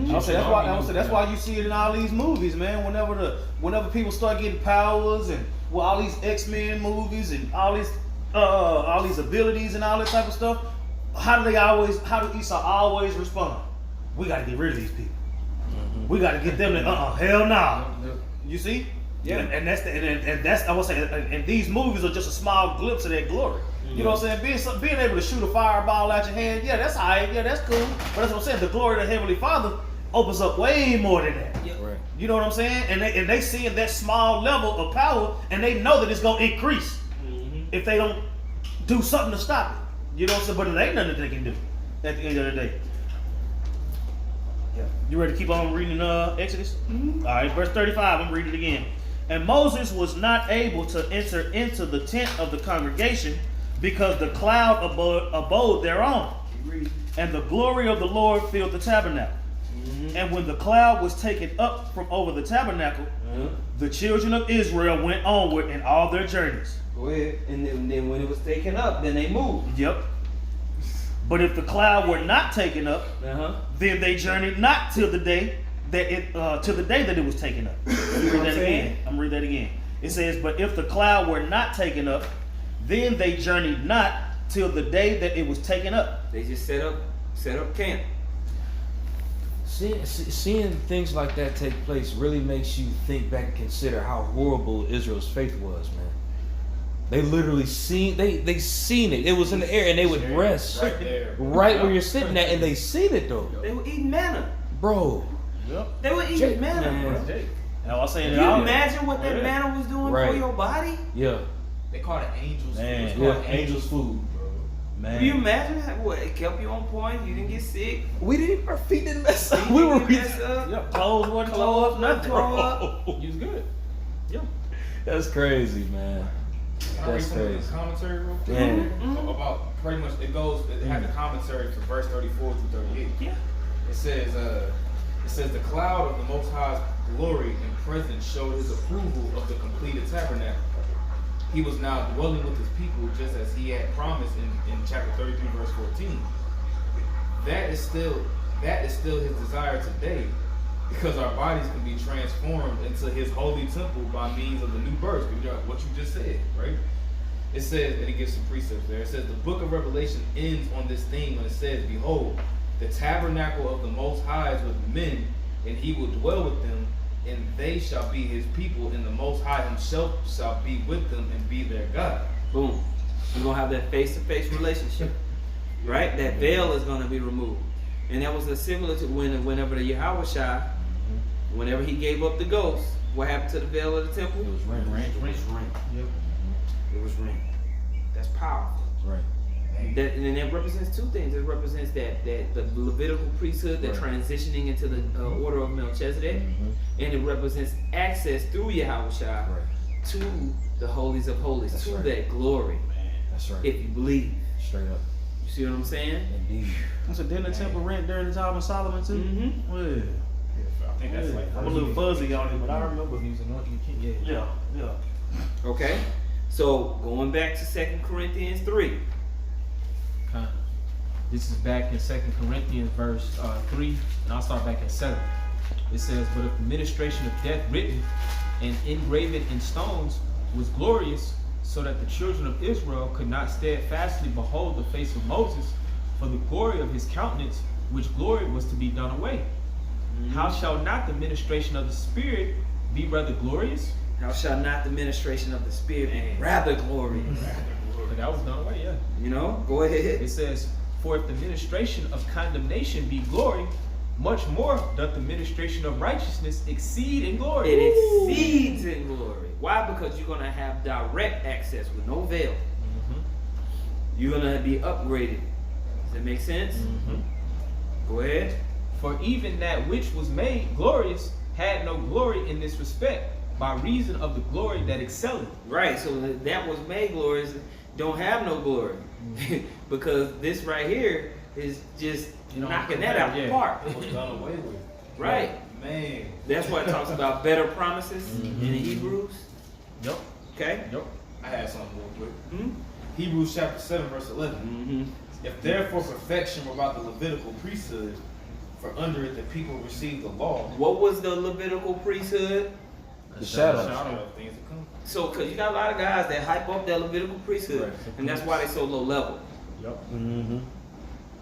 [SPEAKER 5] I'll say that's why you see it in all these movies, man. Whenever people start getting powers and all these X-Men movies and all these abilities and all that type of stuff, how do Esau always respond? We gotta get rid of these people. We gotta get them to hell no. You see?
[SPEAKER 1] Yeah.
[SPEAKER 5] And that's I would say, and these movies are just a small glimpse of that glory. You know what I'm saying? Being able to shoot a fireball out your hand, yeah, that's alright, yeah, that's cool. But that's what I'm saying. The glory of the Heavenly Father opens up way more than that.
[SPEAKER 3] Right.
[SPEAKER 5] You know what I'm saying? And they see that small level of power, and they know that it's gonna increase if they don't do something to stop it. You know what I'm saying? But it ain't nothing that they can do at the end of the day.
[SPEAKER 1] Yeah.
[SPEAKER 5] You ready to keep on reading Exodus? All right, verse 35. I'm reading it again. And Moses was not able to enter into the tent of the congregation because the cloud abode thereon, and the glory of the Lord filled the tabernacle. And when the cloud was taken up from over the tabernacle, the children of Israel went onward in all their journeys.
[SPEAKER 1] Go ahead. And then when it was taken up, then they moved.
[SPEAKER 5] Yep. But if the cloud were not taken up, then they journeyed not till the day that it was taken up. I'm gonna read that again. It says, but if the cloud were not taken up, then they journeyed not till the day that it was taken up.
[SPEAKER 1] They just set up camp.
[SPEAKER 3] Seeing things like that take place really makes you think back and consider how horrible Israel's faith was, man. They literally seen they seen it. It was in the air, and they would rest
[SPEAKER 4] right there,
[SPEAKER 3] right where you're sitting at, and they seen it though.
[SPEAKER 1] They were eating manna.
[SPEAKER 3] Bro.
[SPEAKER 5] Yep.
[SPEAKER 1] They were eating manna, bro.
[SPEAKER 5] And I was saying
[SPEAKER 1] Can you imagine what that manna was doing for your body?
[SPEAKER 3] Yeah.
[SPEAKER 4] They call it angels.
[SPEAKER 5] Man,
[SPEAKER 4] food. It's called
[SPEAKER 5] angel's food, bro. Man.
[SPEAKER 1] Can you imagine what it kept you on point? You didn't get sick.
[SPEAKER 3] Our feet didn't mess up.
[SPEAKER 1] You
[SPEAKER 3] We were
[SPEAKER 1] didn't mess up.
[SPEAKER 5] Yep, clothes wasn't tore up, nothing.
[SPEAKER 1] tore up.
[SPEAKER 2] You was good.
[SPEAKER 3] That's crazy, man.
[SPEAKER 4] Can I read some of the commentary real quick?
[SPEAKER 3] Yeah.
[SPEAKER 4] About pretty much, it has the commentary for verse 34 through 38.
[SPEAKER 6] Yeah.
[SPEAKER 4] It says, the cloud of the Most High's glory and presence showed his approval of the completed tabernacle. He was now dwelling with his people just as he had promised in chapter 33, verse 14. That is still his desire today, because our bodies can be transformed into his holy temple by means of the new birth. What you just said, right? It says, and it gives some precepts there. It says the book of Revelation ends on this theme when it says, behold, the tabernacle of the Most High is with men, and he will dwell with them, and they shall be his people, and the Most High himself shall be with them and be their God.
[SPEAKER 6] Boom. We're going to have that face-to-face relationship. Right? That veil is going to be removed. And that was similar to whenever the Yahushua, whenever he gave up the ghost, what happened to the veil of the temple?
[SPEAKER 3] It was rent.
[SPEAKER 6] It was rent.
[SPEAKER 2] Yep.
[SPEAKER 6] It was rent. That's powerful.
[SPEAKER 3] Right.
[SPEAKER 6] And that represents two things. It represents that the Levitical priesthood, that transitioning into the order of Melchizedek, and it represents access through Yahushua to the holies of holies, that glory.
[SPEAKER 3] That's right.
[SPEAKER 6] If you believe.
[SPEAKER 3] Straight up.
[SPEAKER 6] You see what I'm saying?
[SPEAKER 3] Indeed.
[SPEAKER 5] So didn't the temple rent during the time of Solomon too?
[SPEAKER 6] Mm-hmm.
[SPEAKER 5] Yeah.
[SPEAKER 4] I think that's like
[SPEAKER 5] I'm a little fuzzy on it, but I remember.
[SPEAKER 2] He's anointed king. Yeah.
[SPEAKER 5] Yeah.
[SPEAKER 6] Okay. So going back to 2 Corinthians 3.
[SPEAKER 2] This is back in 2 Corinthians verse 3, and I'll start back at 7. It says, but if the ministration of death written and engraven in stones was glorious, so that the children of Israel could not steadfastly behold the face of Moses for the glory of his countenance, which glory was to be done away. How shall not the ministration of the Spirit be rather glorious?
[SPEAKER 6] How shall not the ministration of the Spirit be rather glorious?
[SPEAKER 2] But that was done away, yeah.
[SPEAKER 6] You know, go ahead.
[SPEAKER 2] It says, for if the ministration of condemnation be glory, much more doth the ministration of righteousness exceed in glory.
[SPEAKER 6] It exceeds in glory. Why? Because you're going to have direct access with no veil. You're going to be upgraded. Does that make sense? Go ahead.
[SPEAKER 2] For even that which was made glorious had no glory in this respect, by reason of the glory that excelleth.
[SPEAKER 6] Right, so that was made glorious don't have no glory. Because this right here is just knocking that out the park.
[SPEAKER 4] It was done away with.
[SPEAKER 6] Right.
[SPEAKER 4] Man.
[SPEAKER 6] That's why it talks about better promises in the Hebrews.
[SPEAKER 2] Yep.
[SPEAKER 6] Okay?
[SPEAKER 2] Yep.
[SPEAKER 4] I had something real quick. Hebrews chapter 7, verse 11. If therefore perfection were about the Levitical priesthood, for under it the people received the law.
[SPEAKER 6] What was the Levitical priesthood?
[SPEAKER 3] The shadow.
[SPEAKER 4] Of things to come.
[SPEAKER 6] So, because you got a lot of guys that hype up that Levitical priesthood, and that's why they so low level.
[SPEAKER 2] Yep.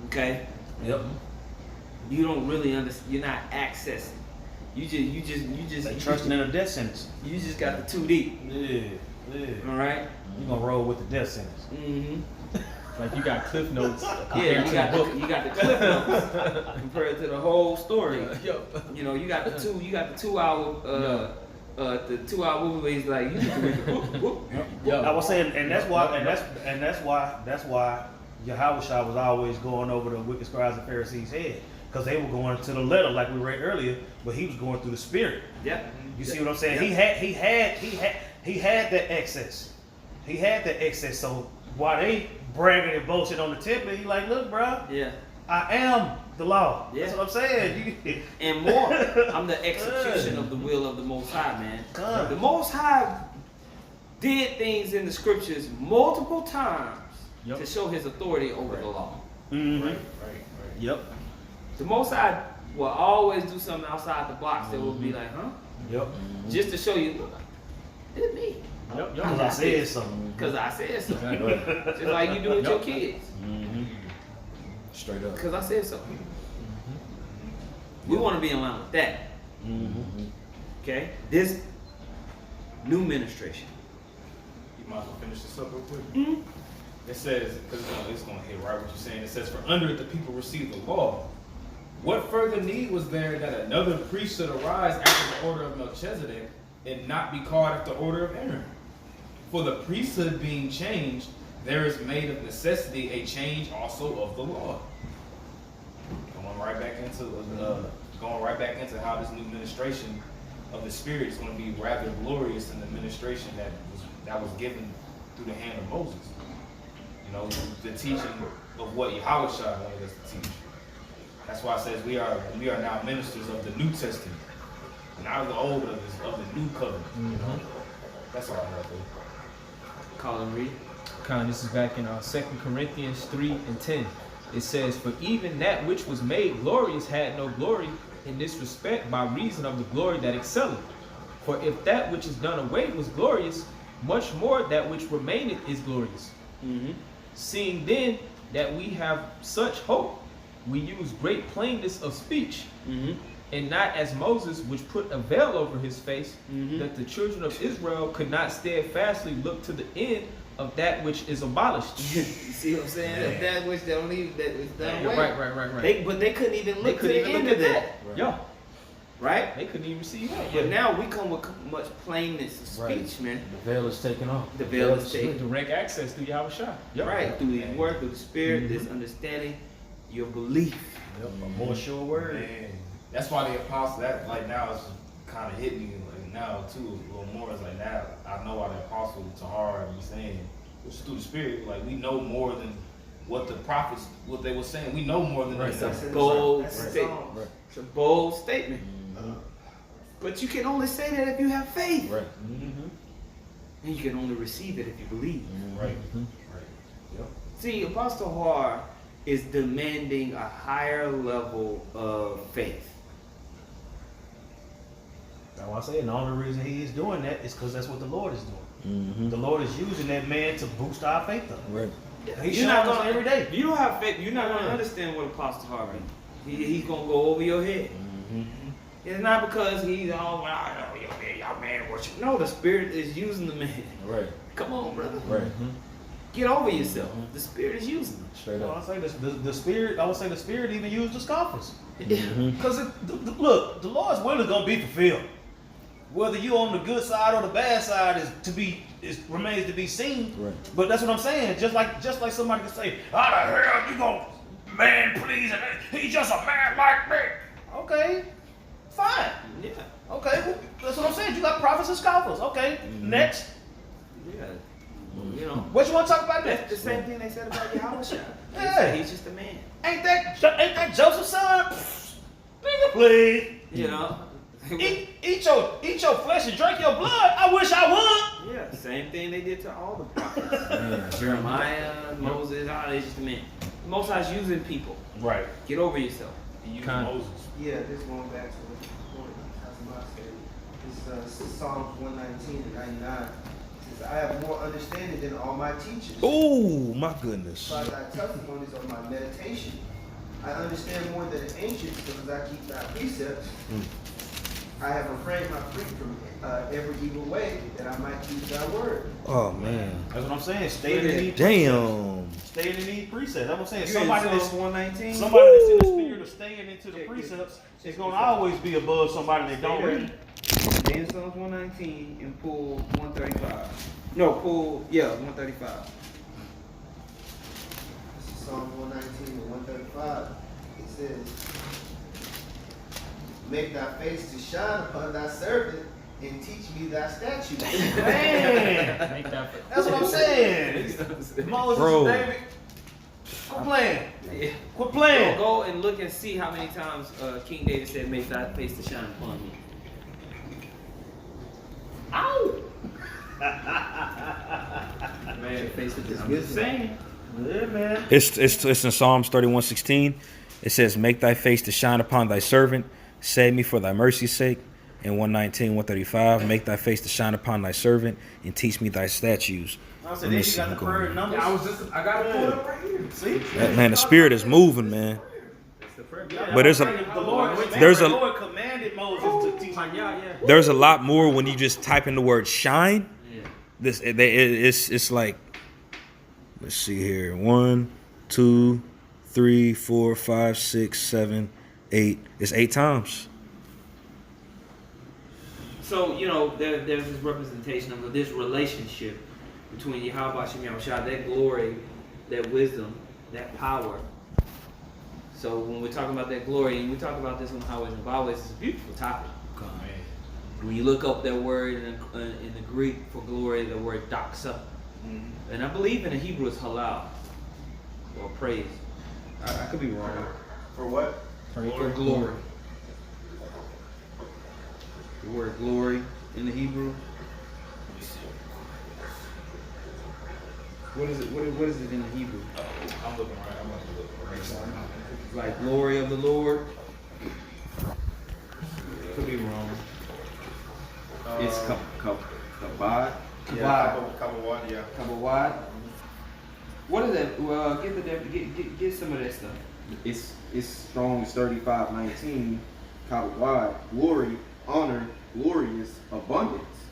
[SPEAKER 6] Okay?
[SPEAKER 3] Yep.
[SPEAKER 6] You don't really understand. You're not accessing. You just.
[SPEAKER 5] They trusting in a death sentence.
[SPEAKER 6] You just got the 2D.
[SPEAKER 5] Yeah.
[SPEAKER 6] All right.
[SPEAKER 5] You gonna roll with the death sentence.
[SPEAKER 2] Like you got cliff notes.
[SPEAKER 6] Yeah, you got the cliff notes compared to the whole story.
[SPEAKER 2] Yep.
[SPEAKER 6] You know, you got the 2 hour. The 2 hour movie is like you need to read the book.
[SPEAKER 2] Yep.
[SPEAKER 5] I was saying, and that's why Yahushua was always going over the wicked scribes and Pharisees' head, because they were going to the letter like we read earlier, but he was going through the spirit.
[SPEAKER 6] Yeah.
[SPEAKER 5] You see what I'm saying? He had that excess. He had that excess. So while they bragging and boasting on the temple, he like, look, bro,
[SPEAKER 6] Yeah.
[SPEAKER 5] I am the law.
[SPEAKER 6] Yeah.
[SPEAKER 5] That's what I'm saying.
[SPEAKER 6] And more, I'm the execution of the will of the Most High, man.
[SPEAKER 5] God.
[SPEAKER 6] The Most High did things in the scriptures multiple times to show his authority over the law.
[SPEAKER 5] Right.
[SPEAKER 3] Yep.
[SPEAKER 6] The Most High will always do something outside the box that will be like, huh?
[SPEAKER 5] Yep.
[SPEAKER 6] Just to show you, look, it's me.
[SPEAKER 2] Yep.
[SPEAKER 5] Because I said something.
[SPEAKER 6] Because I said so. Just like you do with your kids.
[SPEAKER 3] Straight up.
[SPEAKER 6] Because I said so. We want to be in line with that. Okay? This new ministration.
[SPEAKER 4] You might as well finish this up real quick. It says, because it's going to hit right what you're saying. It says, for under it the people received the law. What further need was there that another priest should arise after the order of Melchizedek and not be called after the order of Aaron? For the priesthood being changed, there is made of necessity a change also of the law. Going right back into how this new ministration of the Spirit is going to be rather glorious than the ministration that was given through the hand of Moses. You know, the teaching of what Yahweh wanted us to teach. That's why it says we are now ministers of the New Testament, not the old of the New Covenant. You know, that's all I have for you.
[SPEAKER 1] Colin Reed.
[SPEAKER 2] This is back in 2 Corinthians 3 and 10. It says, "For even that which was made glorious had no glory in this respect by reason of the glory that excelleth. For if that which is done away was glorious, much more that which remaineth is glorious. Seeing then that we have such hope, we use great plainness of speech, and not as Moses, which put a veil over his face, that the children of Israel could not steadfastly look to the end of that which is abolished."
[SPEAKER 1] You see what I'm saying? That which don't leave, that is done away.
[SPEAKER 2] Right.
[SPEAKER 1] But they couldn't even look to
[SPEAKER 2] couldn't
[SPEAKER 1] the
[SPEAKER 2] even
[SPEAKER 1] end
[SPEAKER 2] look
[SPEAKER 1] of
[SPEAKER 2] at
[SPEAKER 1] that.
[SPEAKER 2] Yeah,
[SPEAKER 1] Right?
[SPEAKER 2] they couldn't even see that.
[SPEAKER 1] But now we come with much plainness of speech,
[SPEAKER 3] Right.
[SPEAKER 1] man.
[SPEAKER 3] The veil is taken off.
[SPEAKER 1] The veil is taken.
[SPEAKER 2] Direct access through Yahweh Shai. Yep.
[SPEAKER 1] Right, through His word, through the Spirit, this understanding, your belief.
[SPEAKER 3] Yep. A more sure word.
[SPEAKER 4] Man, that's why the apostle, that like now it's kind of hitting me like now too a little more. It's like now I know why the apostle Tahar be saying, it's through the Spirit, like we know more than what the prophets, what they were saying. We know more than
[SPEAKER 1] It's
[SPEAKER 4] they
[SPEAKER 1] a
[SPEAKER 4] said.
[SPEAKER 1] bold
[SPEAKER 7] That's
[SPEAKER 1] statement.
[SPEAKER 3] Right.
[SPEAKER 1] It's a bold statement. But you can only say that if you have faith.
[SPEAKER 3] Right.
[SPEAKER 1] And you can only receive it if you believe.
[SPEAKER 4] Right.
[SPEAKER 1] See, Apostle Har is demanding a higher level of faith.
[SPEAKER 5] That's why I say, and the only reason he is doing that is because that's what the Lord is doing. The Lord is using that man to boost our faith up.
[SPEAKER 3] Right.
[SPEAKER 5] He's
[SPEAKER 1] You're
[SPEAKER 5] showing
[SPEAKER 1] not
[SPEAKER 5] us
[SPEAKER 1] gonna,
[SPEAKER 5] every day.
[SPEAKER 1] if you don't have faith, you're not going to understand what Apostle Har means. He's going to go over your head. It's not because he's all, well, I know y'all man worship. No, the Spirit is using the man.
[SPEAKER 3] Right.
[SPEAKER 1] Come on, brother.
[SPEAKER 3] Right.
[SPEAKER 1] Get over yourself. The Spirit is using them.
[SPEAKER 3] Straight
[SPEAKER 5] Well,
[SPEAKER 3] up.
[SPEAKER 5] I say the Spirit. I would say the Spirit even used the scoffers.
[SPEAKER 3] Mm-hmm.
[SPEAKER 5] Because look, the Lord's will is gonna be fulfilled. Whether you on the good side or the bad side remains to be seen.
[SPEAKER 3] Right.
[SPEAKER 5] But that's what I'm saying. Just like somebody can say, "How the hell you gonna man please? He's just a man like me." Okay, fine.
[SPEAKER 1] Yeah.
[SPEAKER 5] Okay, well, that's what I'm saying. You got prophets and scoffers. Okay, next.
[SPEAKER 1] Yeah. You know,
[SPEAKER 5] What you want to talk about
[SPEAKER 1] that's
[SPEAKER 5] next?
[SPEAKER 1] the same thing they said about Yahweh Shai. They
[SPEAKER 5] Yeah.
[SPEAKER 1] said he's just a man.
[SPEAKER 5] Ain't that Joseph's son? Nigga, please.
[SPEAKER 1] You know?
[SPEAKER 5] Eat your flesh and drink your blood. I wish I would.
[SPEAKER 1] Yeah, same thing they did to all the prophets. Jeremiah, Moses, all they just a man. The Most High's using people.
[SPEAKER 5] Right.
[SPEAKER 1] Get over yourself.
[SPEAKER 4] He used
[SPEAKER 2] Kind.
[SPEAKER 4] Moses.
[SPEAKER 7] Yeah, this going back to the point Tasamah said. It's Psalms 119 and 99. It says, I have more understanding than all my teachers.
[SPEAKER 3] Oh my goodness.
[SPEAKER 7] By thy testimonies of my meditation. I understand more than the ancients because I keep thy precepts. I have refrained my feet from every evil way that I might keep thy word.
[SPEAKER 3] Oh man.
[SPEAKER 5] That's what I'm saying. Stay in these
[SPEAKER 3] Damn.
[SPEAKER 5] Stay in these precepts. That's what I'm saying.
[SPEAKER 1] You
[SPEAKER 5] Somebody
[SPEAKER 1] in
[SPEAKER 5] that's
[SPEAKER 1] Psalms 119?
[SPEAKER 5] somebody that's in the spirit of staying into the precepts is gonna always be above somebody that don't read.
[SPEAKER 1] Stay in Psalms 119 and pull 135. No, pull 135.
[SPEAKER 7] This is Psalm 119 and 135. It says, make thy face to shine upon thy servant and teach me thy statutes.
[SPEAKER 5] Man,
[SPEAKER 2] Make that.
[SPEAKER 5] that's what I'm saying. Moses
[SPEAKER 3] Bro.
[SPEAKER 5] and David. Quit playing.
[SPEAKER 1] Yeah.
[SPEAKER 5] Quit playing.
[SPEAKER 1] Go and look and see how many times King David said, make thy face to shine upon me.
[SPEAKER 5] Ow.
[SPEAKER 1] Man, face of this wisdom.
[SPEAKER 5] Saying. Yeah, man.
[SPEAKER 3] It's in Psalms 31:16. It says, "Make thy face to shine upon thy servant, save me for thy mercy's sake." In 119, 135, "Make thy face to shine upon thy servant, and teach me thy statutes."
[SPEAKER 5] I
[SPEAKER 3] Let
[SPEAKER 5] said,
[SPEAKER 3] me
[SPEAKER 5] they
[SPEAKER 3] see,
[SPEAKER 5] got the
[SPEAKER 3] I'm going.
[SPEAKER 5] prayer numbers.
[SPEAKER 1] I got it pulled up right here.
[SPEAKER 5] See?
[SPEAKER 3] Man, the spirit is moving, man. But there's a-
[SPEAKER 5] the Lord,
[SPEAKER 3] there's
[SPEAKER 5] the
[SPEAKER 3] a-
[SPEAKER 5] Lord commanded Moses to teach him.
[SPEAKER 3] There's a lot more when you just type in the word shine.
[SPEAKER 1] Yeah.
[SPEAKER 3] It's like, let's see here, 1, 2, 3, 4, 5, 6, 7, 8. It's 8 times.
[SPEAKER 1] So, you know, there's this representation of this relationship between Yahweh and Yahushua, that glory, that wisdom, that power. So when we're talking about that glory, and we talk about this on Highways and Byways, it's a beautiful topic. When you look up that word in the Greek for glory, the word doxa,
[SPEAKER 6] And I believe in the Hebrew it's halal or praise. I could be wrong.
[SPEAKER 7] For what?
[SPEAKER 6] For glory. The word glory in the Hebrew. What is it? What is it in the Hebrew?
[SPEAKER 4] I'm looking right. I'm about to look right.
[SPEAKER 6] Like glory of the Lord. Could be wrong. It's kabad.
[SPEAKER 7] Kabawad, yeah.
[SPEAKER 6] Kabawad. What is that? Well, get some of that stuff.
[SPEAKER 8] It's Strong's 35:19. Kabawad, glory, honor, glorious, abundance,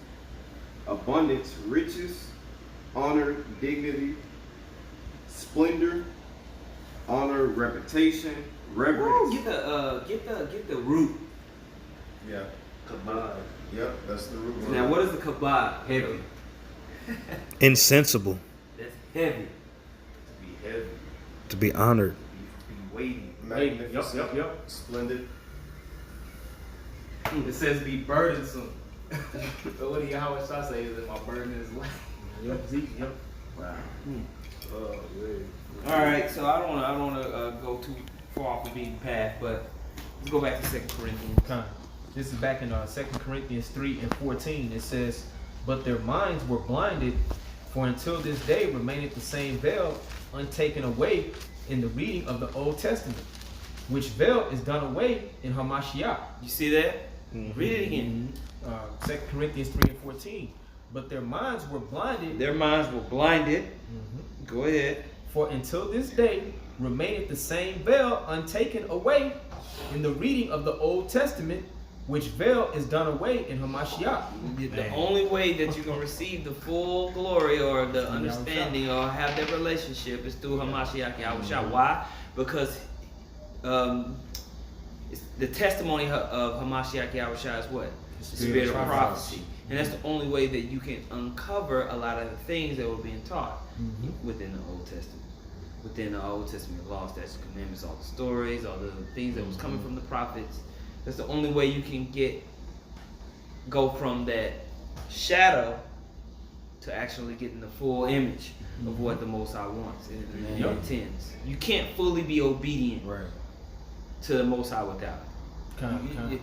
[SPEAKER 8] riches, honor, dignity, splendor, honor, reputation, reverence.
[SPEAKER 6] Ooh, get the root.
[SPEAKER 7] Yeah.
[SPEAKER 6] Kabad.
[SPEAKER 7] Yep, that's the root word.
[SPEAKER 6] Now, what is the kabad? Heavy.
[SPEAKER 3] Insensible.
[SPEAKER 6] That's heavy.
[SPEAKER 4] To be heavy,
[SPEAKER 3] To be honored.
[SPEAKER 4] be weighty.
[SPEAKER 7] Magnificent.
[SPEAKER 4] Yep.
[SPEAKER 7] Splendid.
[SPEAKER 4] It says be burdensome. So what do you how much I say is that my burden is light?
[SPEAKER 2] Yep, Zeke, yep.
[SPEAKER 6] Wow.
[SPEAKER 4] Oh, man.
[SPEAKER 6] All right, so I don't want to go too far off the beaten path, but let's go back to 2 Corinthians.
[SPEAKER 2] Kind. This is back in 2 Corinthians 3:14. It says, "But their minds were blinded, for until this day remaineth the same veil untaken away in the reading of the Old Testament, which veil is done away in Hamashiach."
[SPEAKER 6] You see that? Read it again.
[SPEAKER 2] 2 Corinthians 3:14. "But their minds were blinded."
[SPEAKER 6] Their minds were blinded. Go ahead.
[SPEAKER 2] For until this day remaineth the same veil untaken away in the reading of the Old Testament, which veil is done away in Hamashiach.
[SPEAKER 6] The only way that you can receive the full glory or the understanding or have that relationship is through Hamashiach Yahushua. Why? Because the testimony of Hamashiach Yahushua is what? The spirit of prophecy. And that's the only way that you can uncover a lot of the things that were being taught within the Old Testament. Within the Old Testament laws, statutes, commandments, all the stories, all the things that was coming from the prophets. That's the only way you can go from that shadow to actually getting the full image of what the Most High wants and intends. You can't fully be obedient to the Most High without it.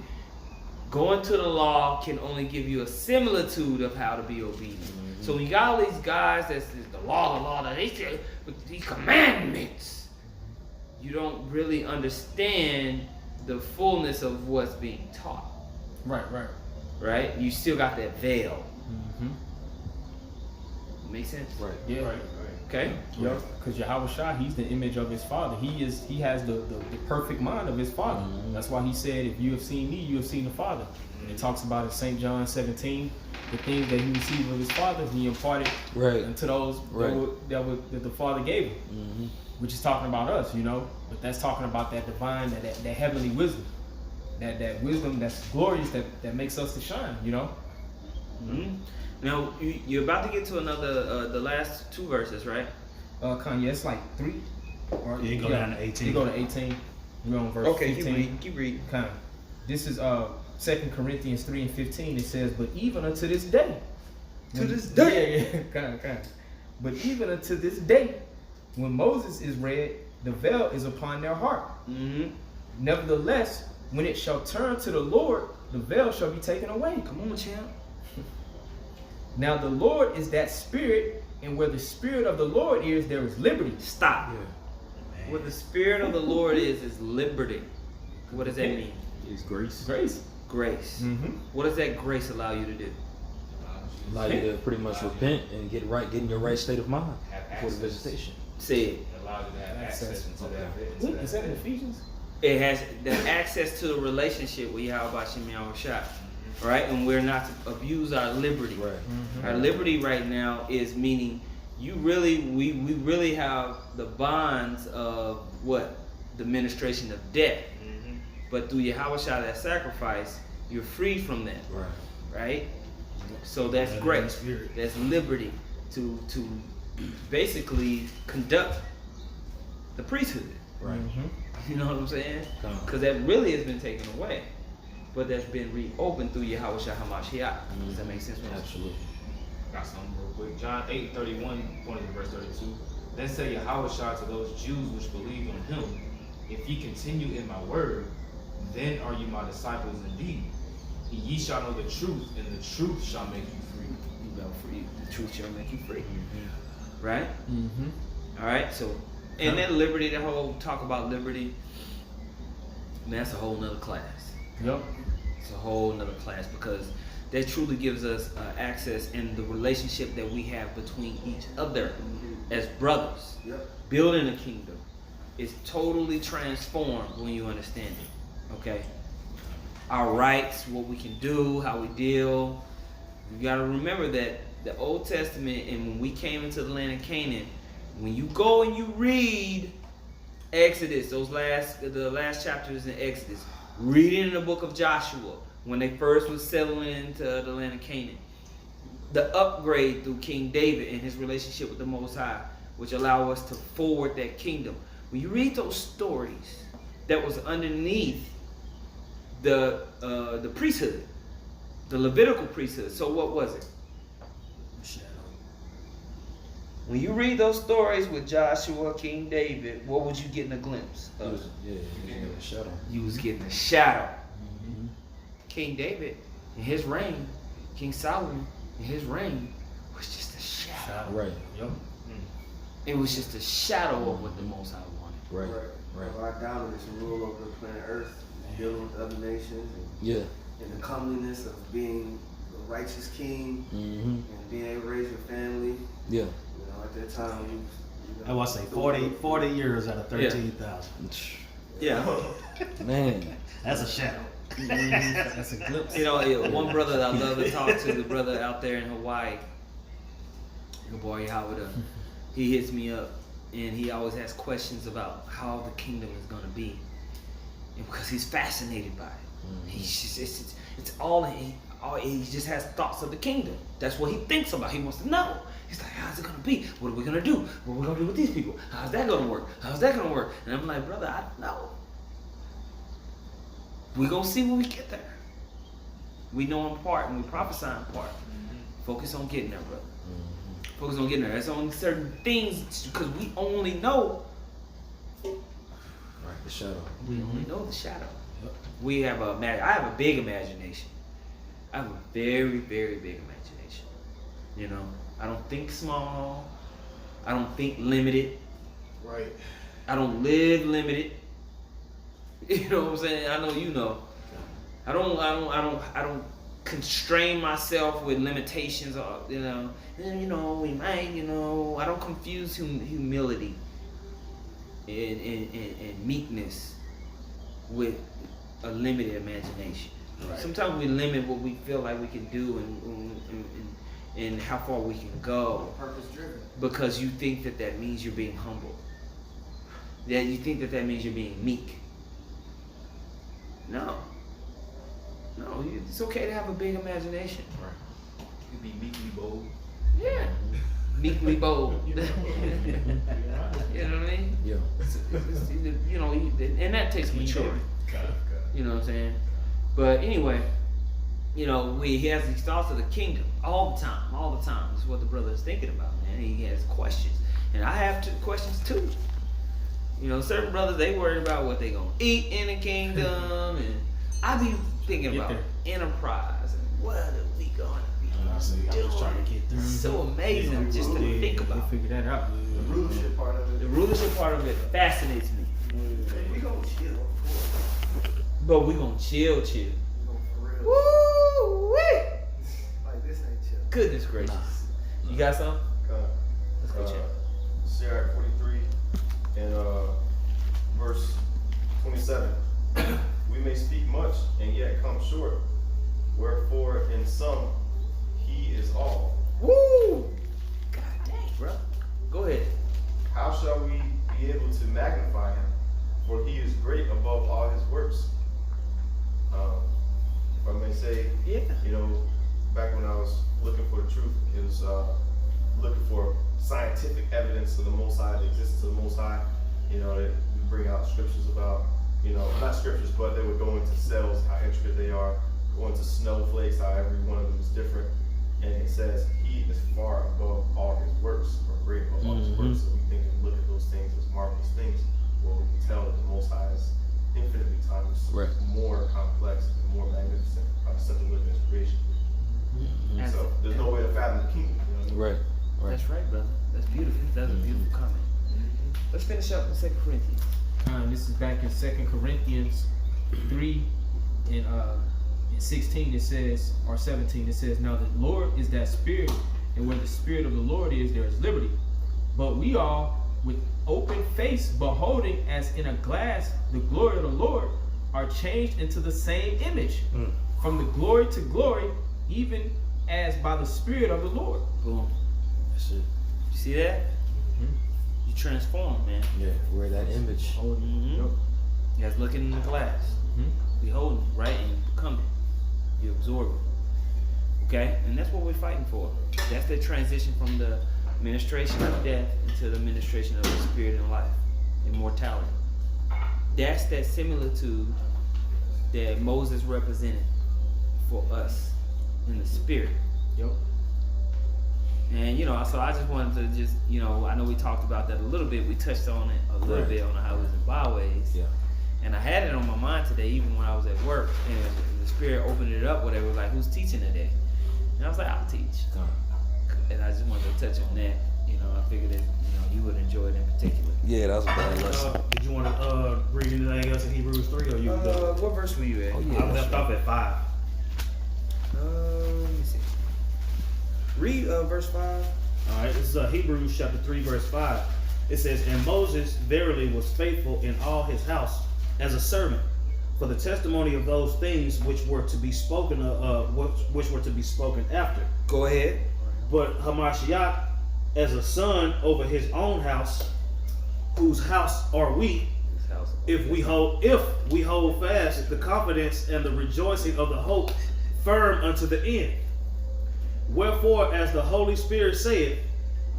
[SPEAKER 6] Going to the law can only give you a similitude of how to be obedient. So when you got all these guys that's the law, that they say, with these commandments, you don't really understand the fullness of what's being taught. Right? You still got that veil. Make sense?
[SPEAKER 3] Right.
[SPEAKER 2] Yeah.
[SPEAKER 4] Right.
[SPEAKER 6] Okay?
[SPEAKER 2] Yep. Because Yahushua, he's the image of his father. He has the perfect mind of his father. That's why he said, if you have seen me, you have seen the Father. It talks about in St. John 17, the things that he received of his father, he imparted unto those that the Father gave him. Which is talking about us, but that's talking about that divine, that heavenly wisdom, that wisdom that's glorious, that makes us to shine,
[SPEAKER 6] Now, you're about to get to another, the last two verses, right?
[SPEAKER 2] Kanye, it's like 3. Or,
[SPEAKER 3] You go down to 18.
[SPEAKER 2] You go to 18. We're on verse 15.
[SPEAKER 6] Keep reading.
[SPEAKER 2] Kind of. This is 2 Corinthians 3:15. It says, "But even unto this day."
[SPEAKER 6] To this day.
[SPEAKER 2] Yeah, kind of. "But even unto this day, when Moses is read, the veil is upon their heart. Nevertheless, when it shall turn to the Lord, the veil shall be taken away."
[SPEAKER 6] Come on, champ.
[SPEAKER 2] Now the Lord is that Spirit, and where the Spirit of the Lord is, there is liberty.
[SPEAKER 6] Stop. What the Spirit of the Lord is liberty. What does that mean?
[SPEAKER 3] It's grace.
[SPEAKER 6] Grace. What does that grace allow you to do?
[SPEAKER 3] Allow you to pretty much repent and get in your right state of mind for the visitation.
[SPEAKER 6] Say it.
[SPEAKER 4] It allows you to have access into that.
[SPEAKER 2] Wait, is that in Ephesians?
[SPEAKER 6] It has the access to the relationship with Yahweh Shem Yahushua. Right? And we're not to abuse our liberty. Our liberty right now is meaning we really have the bonds of what? The ministration of death. But through Yahweh Shah, that sacrifice, you're free from that. Right? So that's grace. That's liberty to basically conduct the priesthood. You know what I'm saying? Because that really has been taken away. But that's been reopened through Yahweh Shah HaMashiach. Does that make sense?
[SPEAKER 3] Absolutely.
[SPEAKER 4] Got something, bro. real quick. John 8:31, pointing to verse 32. Then said Yahushua to those Jews which believed on him, if ye continue in my word, then are you my disciples indeed. Ye shall know the truth, and the truth shall make you free.
[SPEAKER 6] You know, free. The truth shall make you free. Right?
[SPEAKER 2] Mm-hmm.
[SPEAKER 6] All right. So, and then liberty, the whole talk about liberty, man, that's a whole nother class.
[SPEAKER 2] Yep.
[SPEAKER 6] It's a whole nother class because that truly gives us access in the relationship that we have between each other as brothers.
[SPEAKER 7] Yep.
[SPEAKER 6] Building a kingdom is totally transformed when you understand it. Okay? Our rights, what we can do, how we deal. You got to remember that the Old Testament, and when we came into the land of Canaan, when you go and you read Exodus, the last chapters in Exodus, read it in the book of Joshua, when they first was settling into the land of Canaan. The upgrade through King David and his relationship with the Most High, which allow us to forward that kingdom. When you read those stories, that was underneath the priesthood, the Levitical priesthood. So what was it? When you read those stories with Joshua, King David, what was you getting a glimpse of?
[SPEAKER 3] You was getting a shadow.
[SPEAKER 6] You was getting a shadow. King David, in his reign, King Solomon, in his reign, was just a shadow.
[SPEAKER 3] Right.
[SPEAKER 2] Yep.
[SPEAKER 6] It was just a shadow of what the Most High wanted.
[SPEAKER 3] Right.
[SPEAKER 7] Our dominance and rule over the planet Earth, dealing with other nations, and,
[SPEAKER 3] Yeah.
[SPEAKER 7] and the comeliness of being a righteous king, and being able to raise your family.
[SPEAKER 3] Yeah.
[SPEAKER 7] You know, at that time,
[SPEAKER 5] I want to say 40 years out of 13,000.
[SPEAKER 6] Yeah.
[SPEAKER 3] Man.
[SPEAKER 5] That's a shadow.
[SPEAKER 2] That's a glimpse.
[SPEAKER 6] You know, one brother that I love to talk to, the brother out there in Hawaii, your boy Howard, he hits me up and he always has questions about how the kingdom is going to be, and because he's fascinated by it. He's just, it's all he just has thoughts of the kingdom. That's what he thinks about. He wants to know. He's like, how's it going to be? What are we going to do? What are we going to do with these people? How's that going to work? How's that going to work? And I'm like, brother, I don't know. We're going to see when we get there. We know in part and we prophesy in part. Focus on getting there, brother. Focus on getting there. There's only certain things, because we only know.
[SPEAKER 3] Right, the shadow.
[SPEAKER 6] We only know the shadow. We have I have a big imagination. I have a very, very big imagination. You know, I don't think small. I don't think limited.
[SPEAKER 4] Right.
[SPEAKER 6] I don't live limited. You know what I'm saying? I know you know. I don't constrain myself with limitations, or we might, I don't confuse humility and meekness with a limited imagination. Right. Sometimes we limit what we feel like we can do and how far we can go.
[SPEAKER 7] purpose driven.
[SPEAKER 6] Because you think that means you're being humble. That you think that means you're being meek. No, it's okay to have a big imagination.
[SPEAKER 4] Right. You be meekly bold.
[SPEAKER 6] Yeah, meekly bold. You know what I mean?
[SPEAKER 3] Yeah.
[SPEAKER 6] And that takes maturity. You know what I'm saying? But anyway, he has these thoughts of the kingdom all the time. This is what the brother is thinking about, man. He has questions, and I have questions too. Certain brothers, they worried about what they gonna eat in the kingdom, and I be thinking about enterprise and what are we gonna be
[SPEAKER 5] I was trying to get through.
[SPEAKER 6] It's so amazing just to think about.
[SPEAKER 2] We'll figure that out.
[SPEAKER 7] The rulership part of it.
[SPEAKER 6] The rulership part of it fascinates me.
[SPEAKER 7] We gonna chill, of course.
[SPEAKER 6] But we gonna chill.
[SPEAKER 7] We gonna for real.
[SPEAKER 6] Woo wee!
[SPEAKER 7] Like this ain't chill.
[SPEAKER 6] Goodness gracious. You got something? Let's go check.
[SPEAKER 9] Sirach 43 and verse 27. We may speak much and yet come short. Wherefore in some he is all.
[SPEAKER 6] Woo! God dang, bro. Go ahead.
[SPEAKER 9] How shall we be able to magnify him? For he is great above all his works. If I may say,
[SPEAKER 6] Yeah.
[SPEAKER 9] back when I was looking for the truth, it was looking for scientific evidence of the Most High, the existence of the Most High. That we bring out scriptures about, not scriptures, but they would go into cells, how intricate they are, go into snowflakes, how every one of them is different. And it says he is far above
[SPEAKER 3] Right.
[SPEAKER 6] That's right, brother. That's beautiful. That's a beautiful comment. Let's finish up in 2 Corinthians.
[SPEAKER 2] This is back in 2 Corinthians 3 and in 16 it says, or 17 it says, now the Lord is that Spirit, and where the Spirit of the Lord is, there is liberty. But we all, with open face, beholding as in a glass the glory of the Lord, are changed into the same image, from the glory to glory, even as by the Spirit of the Lord.
[SPEAKER 6] Boom.
[SPEAKER 3] That's it.
[SPEAKER 6] You see that? You transform, man.
[SPEAKER 3] Yeah, wear that image.
[SPEAKER 6] You guys looking in the glass. Beholding, right? And you become it. You absorb it. Okay? And that's what we're fighting for. That's the transition from the administration of death into the administration of the spirit and life. Immortality. That's that similitude that Moses represented for us in the spirit.
[SPEAKER 2] Yep.
[SPEAKER 6] And so I just wanted to just, I know we talked about that a little bit. We touched on it a little bit on how it was in byways.
[SPEAKER 3] Yeah.
[SPEAKER 6] And I had it on my mind today, even when I was at work, and the Spirit opened it up, whatever, like, who's teaching today? And I was like, I'll teach. And I just wanted to touch on that. I figured that, you would enjoy it in particular.
[SPEAKER 3] Yeah, that was a bad lesson.
[SPEAKER 5] Did you want to read anything else in Hebrews 3, or you?
[SPEAKER 6] What verse were you at?
[SPEAKER 5] I left off at 5.
[SPEAKER 6] Let me see. Read verse 5.
[SPEAKER 5] All right, this is Hebrews chapter 3, verse 5. It says, and Moses verily was faithful in all his house as a servant, for the testimony of those things which were to be spoken which were to be spoken after.
[SPEAKER 6] Go ahead.
[SPEAKER 5] But Hamashiach as a son over his own house, whose house are we, if we hold fast the confidence and the rejoicing of the hope firm unto the end. Wherefore, as the Holy Spirit saith,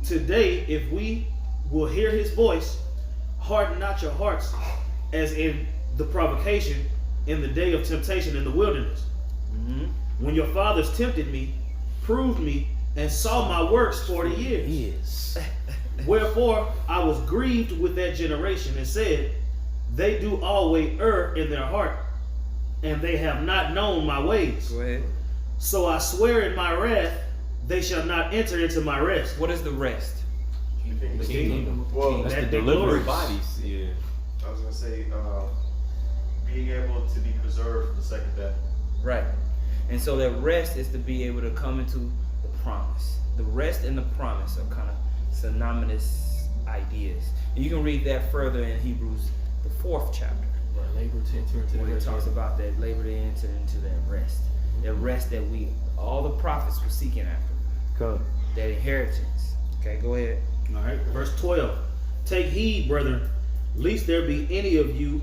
[SPEAKER 5] today, if we will hear his voice, harden not your hearts, as in the provocation in the day of temptation in the wilderness. When your fathers tempted me, proved me, and saw my works 40 years.
[SPEAKER 3] Yes.
[SPEAKER 5] Wherefore I was grieved with that generation, and said, they do always err in their heart, and they have not known my ways.
[SPEAKER 6] Go ahead.
[SPEAKER 5] So I swear in my wrath, they shall not enter into my rest.
[SPEAKER 6] What is the rest?
[SPEAKER 5] The kingdom.
[SPEAKER 9] Well,
[SPEAKER 3] That's
[SPEAKER 5] That
[SPEAKER 3] the
[SPEAKER 5] they
[SPEAKER 3] deliverance.
[SPEAKER 5] glory.
[SPEAKER 8] Bodies, yeah.
[SPEAKER 9] I was gonna say, being able to be preserved for the second death.
[SPEAKER 6] Right. And so that rest is to be able to come into the promise. The rest and the promise are kind of synonymous ideas. And you can read that further in Hebrews, the 4th chapter.
[SPEAKER 2] Right, labor to enter into the
[SPEAKER 6] Where it
[SPEAKER 2] rest.
[SPEAKER 6] talks about that labor to enter into that rest. That rest that all the prophets were seeking after.
[SPEAKER 3] Come.
[SPEAKER 6] That inheritance. Okay, go ahead.
[SPEAKER 5] All right, verse 12. Take heed, brethren, lest there be any of you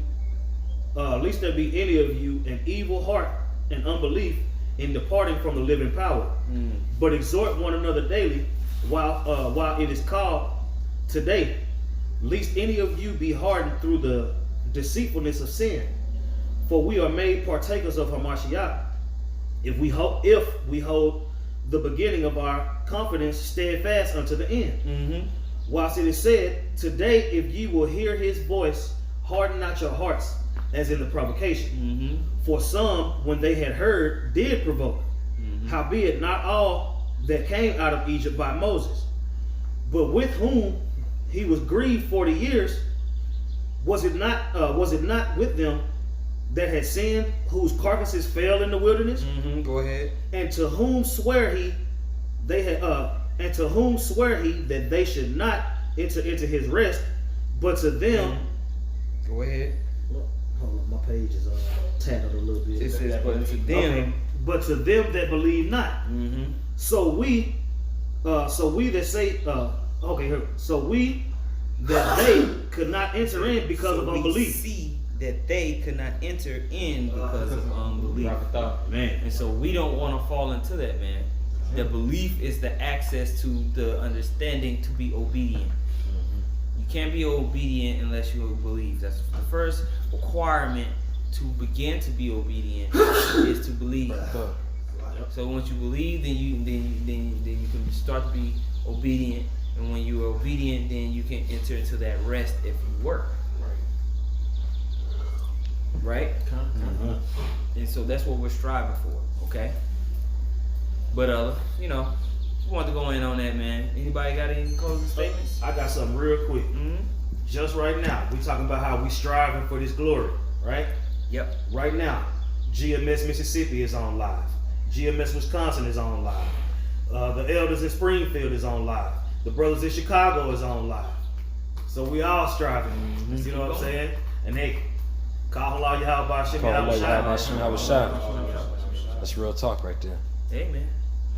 [SPEAKER 5] an evil heart and unbelief in departing from the living power. But exhort one another daily while it is called today, lest any of you be hardened through the deceitfulness of sin. For we are made partakers of Hamashiach, if we hold the beginning of our confidence steadfast unto the end. Whilst it is said, today if ye will hear his voice, harden not your hearts, as in the provocation. For some, when they had heard, did provoke. Howbeit not all that came out of Egypt by Moses, but with whom he was grieved 40 years. Was it not with them that had sinned, whose carcasses fell in the wilderness?
[SPEAKER 6] Go ahead.
[SPEAKER 5] And to whom sware he that they should not enter into his rest, but to them.
[SPEAKER 6] Go ahead.
[SPEAKER 5] Hold on, my page is tattered a little bit.
[SPEAKER 6] It says, but to them.
[SPEAKER 5] Okay, but to them that believe not. So we that say, so we that they could not enter in because of unbelief.
[SPEAKER 6] We see that they could not enter in because of unbelief.
[SPEAKER 5] Man.
[SPEAKER 6] And so we don't want to fall into that, man. The belief is the access to the understanding to be obedient. You can't be obedient unless you believe. That's the first requirement to begin to be obedient is to believe. So once you believe, then you can start to be obedient. And when you're obedient, then you can enter into that rest if you work. Right? And so that's what we're striving for, okay? But Who want to go in on that, man? Anybody got any closing statements?
[SPEAKER 5] I got something real quick. Just right now, we talking about how we striving for this glory, right?
[SPEAKER 6] Yep.
[SPEAKER 5] Right now, GMS Mississippi is on live. GMS Wisconsin is on live. The elders in Springfield is on live. The brothers in Chicago is on live. So we all striving. You know what I'm saying? And hey, call Allah Yahweh Shem Yahweh.
[SPEAKER 3] That's real talk right there.
[SPEAKER 6] Hey, man.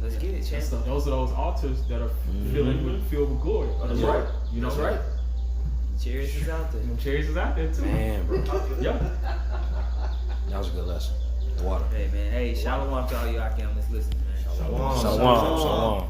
[SPEAKER 6] Let's get it, champ.
[SPEAKER 2] Those are those altars that are filled with glory.
[SPEAKER 6] That's right.
[SPEAKER 2] You know,
[SPEAKER 6] That's right. Chariots is out there.
[SPEAKER 2] Chariots is out there too.
[SPEAKER 3] Man, bro.
[SPEAKER 2] Yeah.
[SPEAKER 3] That was a good lesson. The water.
[SPEAKER 6] Hey, man. Hey, shalom to all you Akim that's listening, man.
[SPEAKER 3] Shalom.